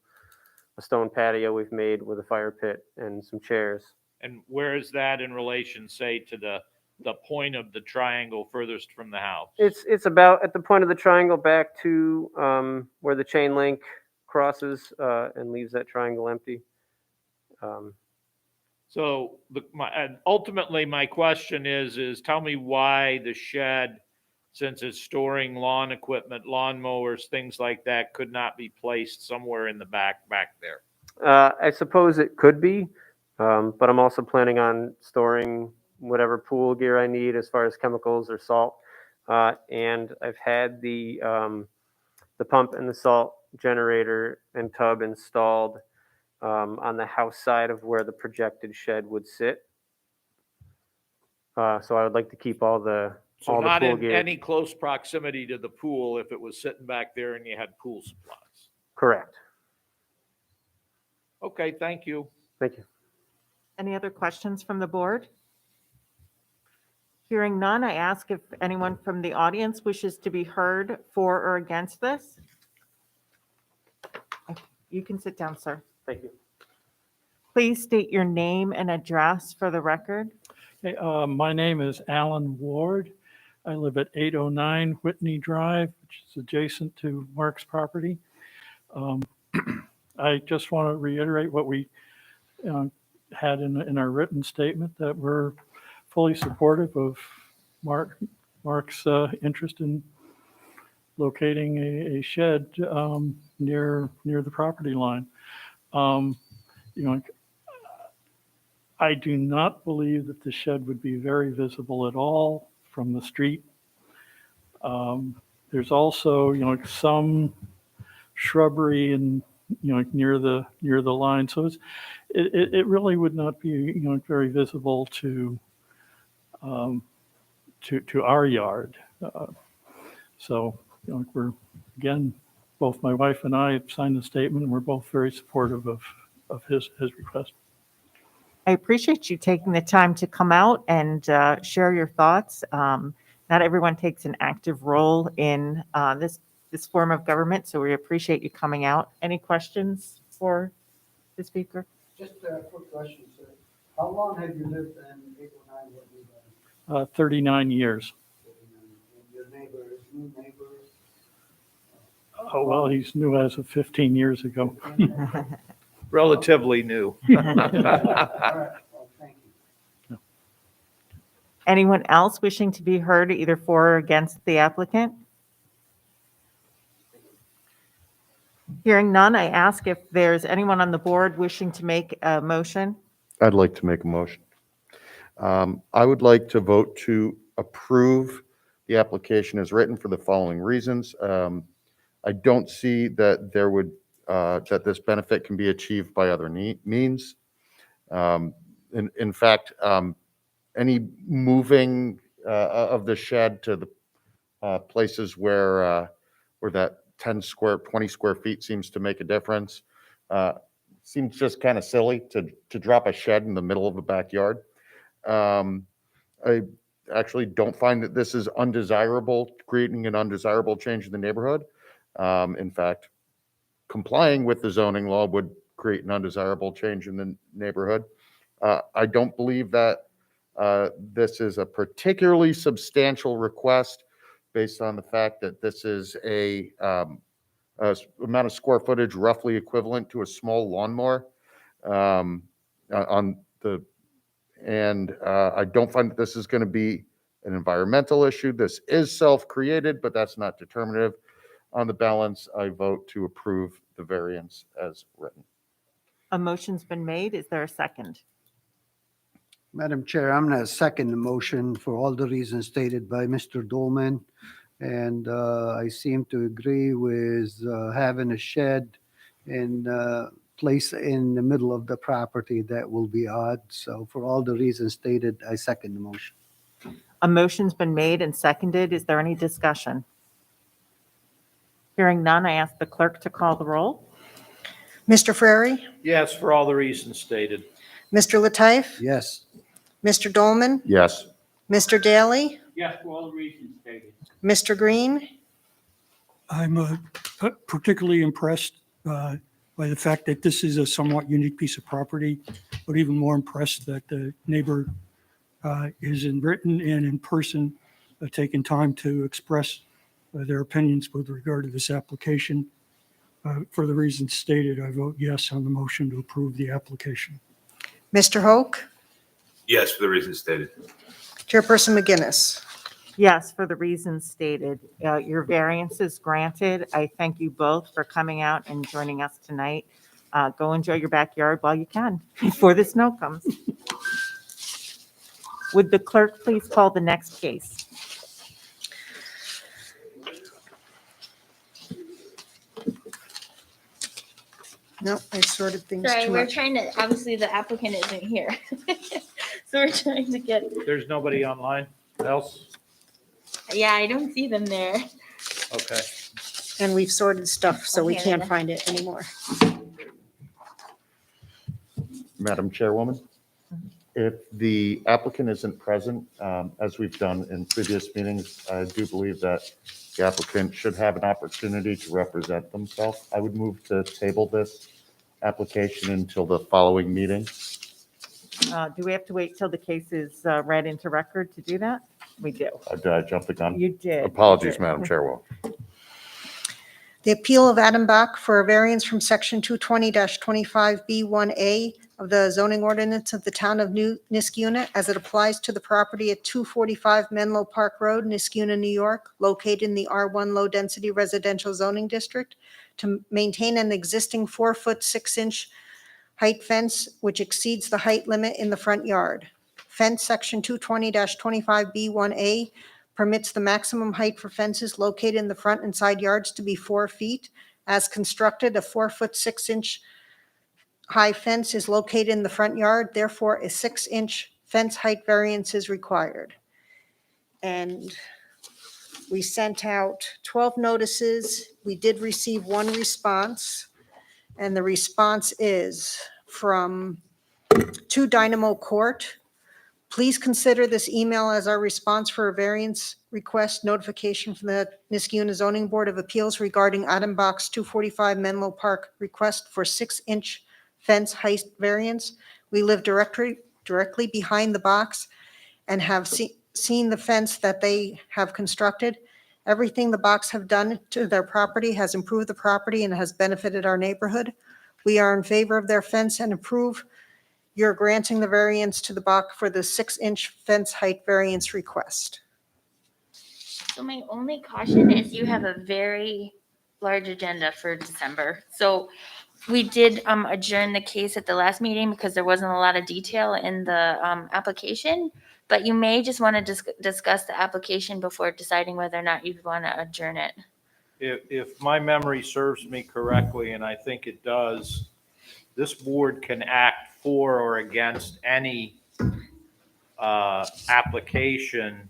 [SPEAKER 10] patio we've made with a fire pit and some chairs.
[SPEAKER 3] And where is that in relation, say, to the point of the triangle furthest from the house?
[SPEAKER 10] It's about at the point of the triangle back to where the chain link crosses and leaves that triangle empty.
[SPEAKER 3] So and ultimately, my question is tell me why the shed, since it's storing lawn equipment, lawn mowers, things like that, could not be placed somewhere in the back there.
[SPEAKER 10] I suppose it could be, but I'm also planning on storing whatever pool gear I need as far as chemicals or salt. And I've had the pump and the salt generator and tub installed on the house side of where the projected shed would sit. So I would like to keep all the
[SPEAKER 3] So
[SPEAKER 10] all the
[SPEAKER 3] not
[SPEAKER 10] pool
[SPEAKER 3] in
[SPEAKER 10] gear.
[SPEAKER 3] any close proximity to the pool if it was sitting back there and you had pool supplies.
[SPEAKER 10] Correct.
[SPEAKER 3] Okay, thank you.
[SPEAKER 10] Thank you.
[SPEAKER 1] Any other questions from the board? Hearing none, I ask if anyone from the audience wishes to be heard for or against this. You can sit down, sir.
[SPEAKER 10] Thank you.
[SPEAKER 1] Please state your name and address for the record.
[SPEAKER 6] Hey, my name is Alan Ward. I live at 809 Whitney Drive, which is adjacent to Mark's property. I just want to reiterate what we had in our written statement, that we're fully supportive of Mark's interest in locating a shed near the property line. I do not believe that the shed would be very visible at all from the street. There's also, some shrubbery and, near the line. So it really would not be, very visible to our yard. So, we're, again, both my wife and I have signed the statement, and we're both very supportive of his request.
[SPEAKER 1] I appreciate you taking the time to come out and share your thoughts. Not everyone takes an active role in this form of government, so we appreciate you coming out. Any questions for the speaker?
[SPEAKER 7] Just a quick question, sir. How long have you lived in 809 Whitney Drive?
[SPEAKER 6] 39 years.
[SPEAKER 7] And your neighbor is new neighbor?
[SPEAKER 6] Oh, well, he's new as of 15 years ago.
[SPEAKER 3] Relatively new.
[SPEAKER 7] All right, well, thank you.
[SPEAKER 1] Anyone else wishing to be heard either for or against the applicant? Hearing none, I ask if there's anyone on the board wishing to make a motion.
[SPEAKER 5] I'd like to make a motion. I would like to vote to approve the application as written for the following reasons. I don't see that that this benefit can be achieved by other means. In fact, any moving of the shed to the places where that 20 square feet seems to make a difference. Seems just kind of silly to drop a shed in the middle of the backyard. I actually don't find that this is undesirable, creating an undesirable change in the neighborhood. In fact, complying with the zoning law would create an undesirable change in the neighborhood. I don't believe that this is a particularly substantial request based on the fact that this is a amount of square footage roughly equivalent to a small lawnmower. I don't find that this is going to be an environmental issue. This is self-created, but that's not determinative. On the balance, I vote to approve the variance as written.
[SPEAKER 1] A motion's been made. Is there a second?
[SPEAKER 7] Madam Chair, I'm going to second the motion for all the reasons stated by Mr. Dolman. And I seem to agree with having a shed in place in the middle of the property. That will be odd. So for all the reasons stated, I second the motion.
[SPEAKER 1] A motion's been made and seconded. Is there any discussion? Hearing none, I ask the clerk to call the roll.
[SPEAKER 2] Mr. Frary,
[SPEAKER 3] Yes, for all the reasons stated.
[SPEAKER 2] Mr. Lataif,
[SPEAKER 7] Yes.
[SPEAKER 2] Mr. Dolman,
[SPEAKER 5] Yes.
[SPEAKER 2] Mr. Daly,
[SPEAKER 3] Yes, for all the reasons stated.
[SPEAKER 2] Mr. Green,
[SPEAKER 6] I'm particularly impressed by the fact that this is a somewhat unique piece of property, but even more impressed that the neighbor is in written and in person taking time to express their opinions with regard to this application. For the reasons stated, I vote yes on the motion to approve the application.
[SPEAKER 2] Mr. Hoke,
[SPEAKER 9] Yes, for the reasons stated.
[SPEAKER 2] Chairperson McGinnis.
[SPEAKER 1] Yes, for the reasons stated. Your variance is granted. I thank you both for coming out and joining us tonight. Go enjoy your backyard while you can before the snow comes. Would the clerk please call the next case?
[SPEAKER 2] No, I sorted things
[SPEAKER 11] Sorry,
[SPEAKER 2] too
[SPEAKER 11] we're
[SPEAKER 2] much.
[SPEAKER 11] trying to, obviously the applicant isn't here. So we're trying to get,
[SPEAKER 3] There's nobody online else?
[SPEAKER 11] yeah, I don't see them there.
[SPEAKER 3] Okay.
[SPEAKER 2] And we've sorted stuff, so we
[SPEAKER 11] Okay,
[SPEAKER 2] can't
[SPEAKER 11] then.
[SPEAKER 2] find it anymore.
[SPEAKER 5] Madam Chairwoman, if the applicant isn't present, as we've done in previous meetings, I do believe that the applicant should have an opportunity to represent themselves. I would move to table this application until the following meeting.
[SPEAKER 1] Do we have to wait till the case is read into record to do that? We do.
[SPEAKER 5] Did I jump the gun?
[SPEAKER 1] You did.
[SPEAKER 5] Apologies,
[SPEAKER 1] You did.
[SPEAKER 5] Madam Chairwoman.
[SPEAKER 2] The appeal of Adam Bach for a variance from section 220-25B1A of the zoning ordinance of the town of Niskiona as it applies to the property at 245 Menlo Park Road, Niskiona, New York, located in the R1 Low Density Residential Zoning District, to maintain an existing 4-foot 6-inch height fence which exceeds the height limit in the front yard. Fence section 220-25B1A permits the maximum height for fences located in the front and side yards to be 4 feet. As constructed, a 4-foot 6-inch high fence is located in the front yard, therefore a 6-inch fence height variance is required. And we sent out 12 notices. We did receive 1 response, and the response is from 2 Dynamo Court. Please consider this email as our response for a variance request notification from the Niskiona Zoning Board of Appeals regarding Adam Bach's 245 Menlo Park request for 6-inch fence height variance. We live directly behind the box and have seen the fence that they have constructed. Everything the Bachs have done to their property has improved the property and has benefited our neighborhood. We are in favor of their fence and approve you're granting the variance to the Bach for the 6-inch fence height variance request.
[SPEAKER 11] So my only caution is you have a very large agenda for December. So we did adjourn the case at the last meeting because there wasn't a lot of detail in the application. But you may just want to discuss the application before deciding whether or not you'd want to adjourn it.
[SPEAKER 3] If my memory serves me correctly, and I think it does, this board can act for or against any application,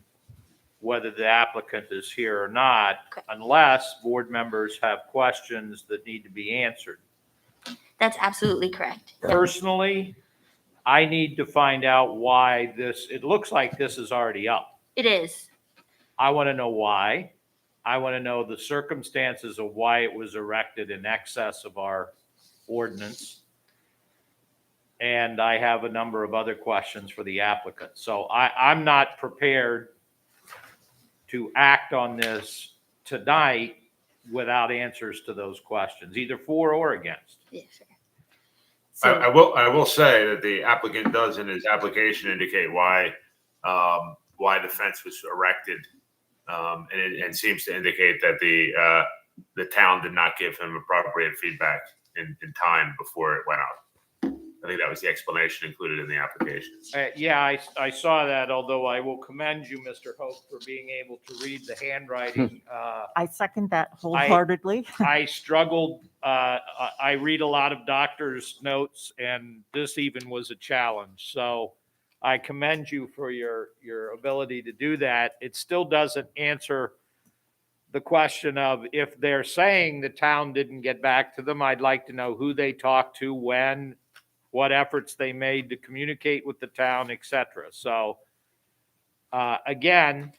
[SPEAKER 3] whether the applicant is here or not, unless board members have questions that need to be answered.
[SPEAKER 11] That's absolutely correct. Yep.
[SPEAKER 3] Personally, I need to find out why it looks like this is already up.
[SPEAKER 11] It is.
[SPEAKER 3] I want to know why. I want to know the circumstances of why it was erected in excess of our ordinance. And I have a number of other questions for the applicant. So I'm not prepared to act on this tonight without answers to those questions, either for or against.
[SPEAKER 11] Yeah, sure.
[SPEAKER 9] I will say that the applicant does in his application indicate why the fence was erected, and seems to indicate that the town did not give him appropriate feedback in time before it went out. I think that was the explanation included in the application.
[SPEAKER 3] Yeah, I saw that, although I will commend you, Mr. Hope, for being able to read the handwriting.
[SPEAKER 1] I second that wholeheartedly.
[SPEAKER 3] I struggled. I read a lot of doctors' notes, and this even was a challenge. So I commend you for your ability to do that. It still doesn't answer the question of if they're saying the town didn't get back to them. I'd like to know who they talked to, when, what efforts they made to communicate with the town, et cetera. So again,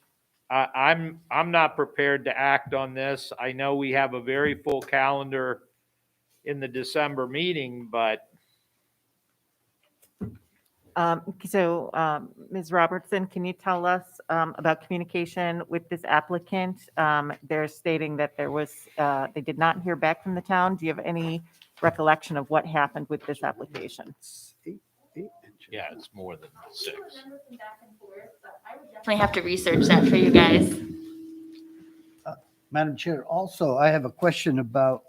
[SPEAKER 3] I'm not prepared to act on this. I know we have a very full calendar in the December meeting, but
[SPEAKER 1] Ms. Robertson, can you tell us about communication with this applicant? They're stating that they did not hear back from the town. Do you have any recollection of what happened with this application?
[SPEAKER 7] 8 inches.
[SPEAKER 3] Yeah, it's more than 6.
[SPEAKER 11] Definitely have to research that for you guys.
[SPEAKER 7] Madam Chair, also, I have a question about,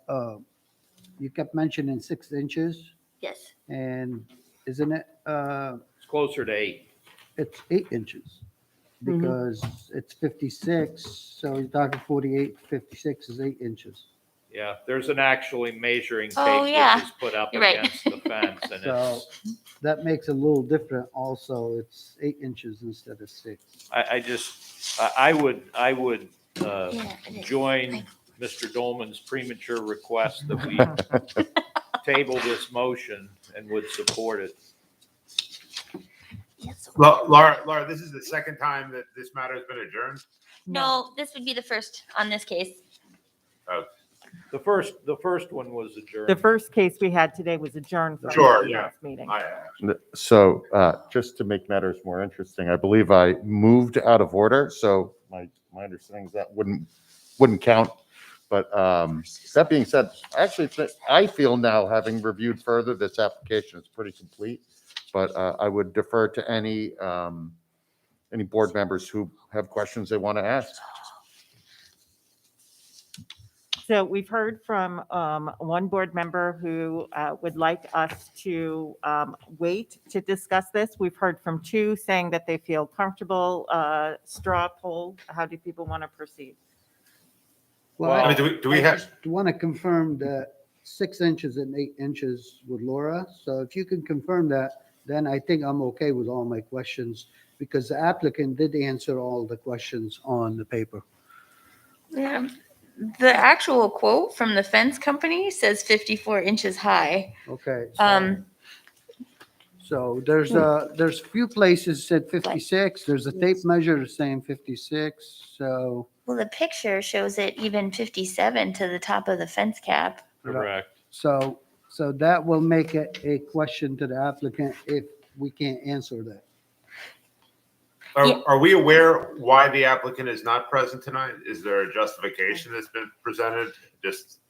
[SPEAKER 7] you kept mentioning 6 inches,
[SPEAKER 11] Yes.
[SPEAKER 7] and isn't it,
[SPEAKER 3] It's closer to 8.
[SPEAKER 7] it's 8 inches? Because it's 56, so you're talking 48, 56 is 8 inches.
[SPEAKER 3] Yeah, there's an actually measuring tape
[SPEAKER 11] Oh,
[SPEAKER 3] which
[SPEAKER 11] yeah.
[SPEAKER 3] is put up
[SPEAKER 11] You're right.
[SPEAKER 3] against the fence, and
[SPEAKER 7] So
[SPEAKER 3] it's,
[SPEAKER 7] that makes it a little different also. It's 8 inches instead of 6.
[SPEAKER 3] I would
[SPEAKER 11] Yeah, it is.
[SPEAKER 3] join Mr. Dolman's premature request that we table this motion and would support it.
[SPEAKER 11] Yes.
[SPEAKER 9] Laura, this is the second time that this matter has been adjourned?
[SPEAKER 11] No, this would be the first on this case.
[SPEAKER 3] The first one was adjourned.
[SPEAKER 1] The first case we had today was adjourned from
[SPEAKER 9] Sure,
[SPEAKER 1] the
[SPEAKER 9] yeah.
[SPEAKER 1] next meeting.
[SPEAKER 5] So just to make matters more interesting, I believe I moved out of order, so my understanding is that wouldn't count. But that being said, actually, I feel now, having reviewed further, this application is pretty complete. But I would defer to any board members who have questions they want to ask.
[SPEAKER 1] So we've heard from one board member who would like us to wait to discuss this. We've heard from 2 saying that they feel comfortable. Straw poll, how do people want to proceed?
[SPEAKER 7] Well,
[SPEAKER 3] I
[SPEAKER 9] mean, do we have-
[SPEAKER 7] just want to confirm that 6 inches and 8 inches with Laura. So if you can confirm that, then I think I'm okay with all my questions, because the applicant did answer all the questions on the paper.
[SPEAKER 11] Yeah. The actual quote from the fence company says 54 inches high.
[SPEAKER 7] Okay.
[SPEAKER 11] Um,
[SPEAKER 7] So there's a few places said 56. There's a tape measure saying 56. So
[SPEAKER 11] well, the picture shows it even 57 to the top of the fence cap.
[SPEAKER 3] Correct.
[SPEAKER 7] so that will make it a question to the applicant if we can't answer that.
[SPEAKER 11] Yeah.
[SPEAKER 9] Are we aware why the applicant is not present tonight? Is there a justification that's been presented? Just,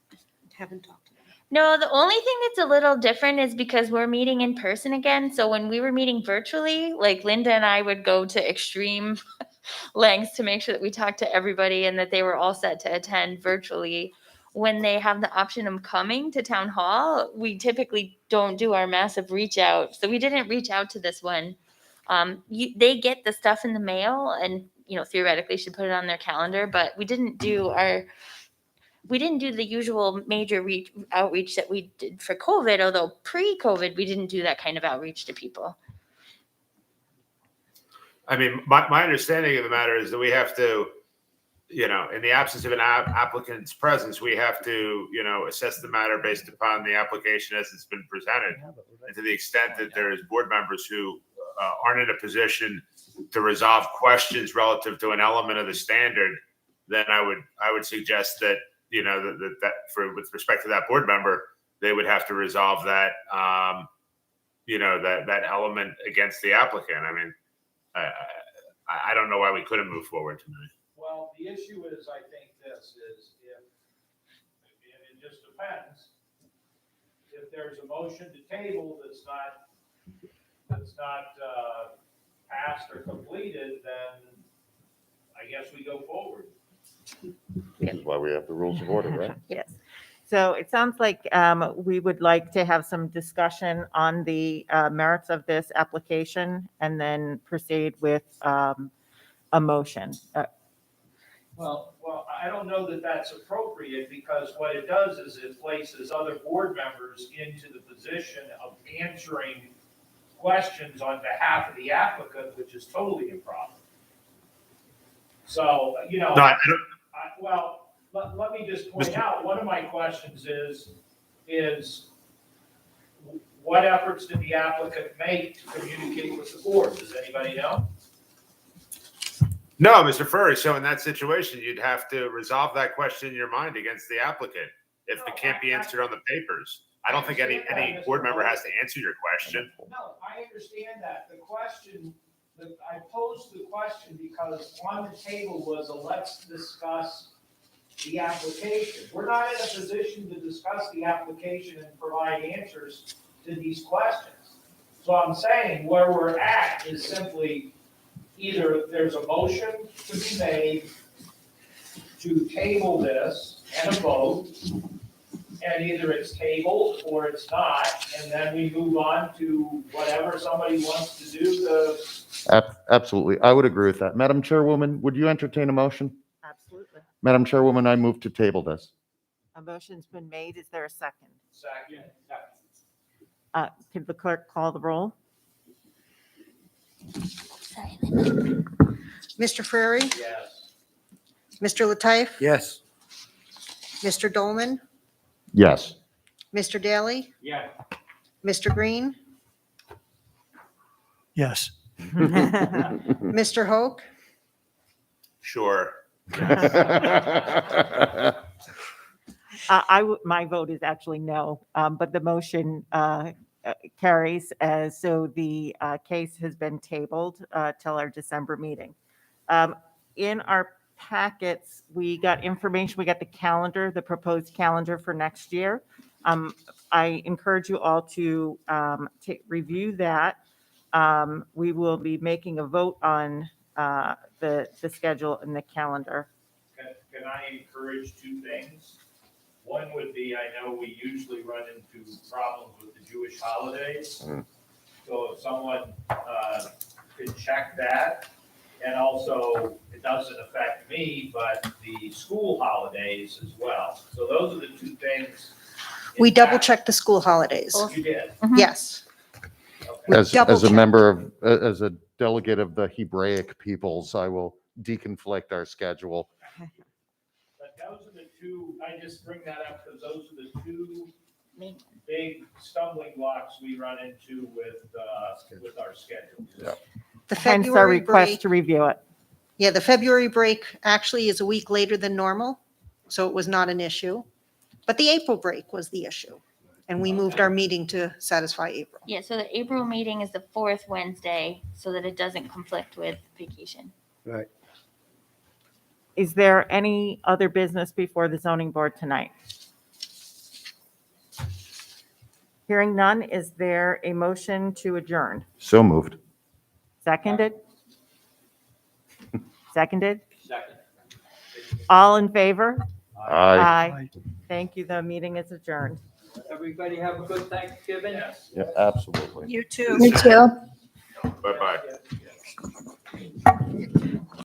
[SPEAKER 2] Haven't talked to them.
[SPEAKER 11] No, the only thing that's a little different is because we're meeting in person again. So when we were meeting virtually, like Linda and I would go to extreme lengths to make sure that we talked to everybody and that they were all set to attend virtually. When they have the option of coming to town hall, we typically don't do our massive reach out. So we didn't reach out to this one. They get the stuff in the mail and, theoretically should put it on their calendar, but we didn't do the usual major outreach that we did for COVID, although pre-COVID, we didn't do that kind of outreach to people.
[SPEAKER 9] I mean, my understanding of the matter is that we have to, in the absence of an applicant's presence, we have to, assess the matter based upon the application as it's been presented. And to the extent that there is board members who aren't in a position to resolve questions relative to an element of the standard, then I would suggest that, with respect to that board member, they would have to resolve that, that element against the applicant. I mean, I don't know why we couldn't move forward tonight.
[SPEAKER 3] Well, the issue is, I think this is if, and it just depends, if there's a motion to table that's not passed or completed, then I guess we go forward.
[SPEAKER 5] This is why we have the rules of order, right?
[SPEAKER 1] Yes. So it sounds like we would like to have some discussion on the merits of this application and then proceed with a motion.
[SPEAKER 3] Well, I don't know that that's appropriate, because what it does is it places other board members into the position of answering questions on behalf of the applicant, which is totally improper. So,
[SPEAKER 9] No, I don't.
[SPEAKER 3] let me just point out, one of my questions is what efforts did the applicant make to communicate with the board? Does anybody know?
[SPEAKER 9] No, Mr. Furry. So in that situation, you'd have to resolve that question in your mind against the applicant if it can't be answered on the papers. I don't think any board member has to answer your question.
[SPEAKER 3] No, I understand that. The question, I posed the question because on the table was a let's discuss the application. We're not in a position to discuss the application and provide answers to these questions. So I'm saying where we're at is simply either there's a motion to be made to table this and a vote, and either it's tabled or it's not, and then we move on to whatever somebody wants to do to.
[SPEAKER 5] Absolutely. I would agree with that. Madam Chairwoman, would you entertain a motion?
[SPEAKER 1] Absolutely.
[SPEAKER 5] Madam Chairwoman, I move to table this.
[SPEAKER 1] A motion's been made. Is there a second?
[SPEAKER 3] Second.
[SPEAKER 1] Could the clerk call the roll?
[SPEAKER 11] Sorry.
[SPEAKER 2] Mr. Frary,
[SPEAKER 3] Yes.
[SPEAKER 2] Mr. Lataif,
[SPEAKER 7] Yes.
[SPEAKER 2] Mr. Dolman,
[SPEAKER 5] Yes.
[SPEAKER 2] Mr. Daly,
[SPEAKER 3] Yeah.
[SPEAKER 2] Mr. Green,
[SPEAKER 6] Yes.
[SPEAKER 2] Mr. Hoke,
[SPEAKER 9] Sure.
[SPEAKER 1] My vote is actually no, but the motion carries. So the case has been tabled till our December meeting. In our packets, we got information, we got the calendar, the proposed calendar for next year. I encourage you all to review that. We will be making a vote on the schedule and the calendar.
[SPEAKER 3] Can I encourage two things? One would be, I know we usually run into problems with the Jewish holidays. So if someone could check that, and also, it doesn't affect me, but the school holidays as well. So those are the two things.
[SPEAKER 2] we double checked the school holidays.
[SPEAKER 3] You did.
[SPEAKER 2] Yes.
[SPEAKER 3] Okay.
[SPEAKER 5] As
[SPEAKER 2] double
[SPEAKER 5] a
[SPEAKER 2] checked.
[SPEAKER 5] member of, as a delegate of the Hebraic peoples, I will deconflict our schedule.
[SPEAKER 3] But those are the two, I just bring that up because those are the two
[SPEAKER 11] Main
[SPEAKER 3] big stumbling blocks we run into with our schedule.
[SPEAKER 5] Yeah.
[SPEAKER 2] The
[SPEAKER 1] Hence our
[SPEAKER 2] February
[SPEAKER 1] request
[SPEAKER 2] break,
[SPEAKER 1] to review it.
[SPEAKER 2] yeah, the February break actually is a week later than normal, so it was not an issue. But the April break was the issue, and we moved our meeting to satisfy April.
[SPEAKER 11] Yeah, so the April meeting is the fourth Wednesday, so that it doesn't conflict with vacation.
[SPEAKER 7] Right.
[SPEAKER 1] Is there any other business before the zoning board tonight? Hearing none, is there a motion to adjourn?
[SPEAKER 5] So moved.
[SPEAKER 1] Seconded? Seconded?
[SPEAKER 3] Second.
[SPEAKER 1] All in favor?
[SPEAKER 5] Aye.
[SPEAKER 1] Thank you. The meeting is adjourned.
[SPEAKER 12] Everybody have a good Thanksgiving.
[SPEAKER 3] Yes.
[SPEAKER 5] Yeah, absolutely.
[SPEAKER 2] You too.
[SPEAKER 8] Me too.
[SPEAKER 9] Bye-bye.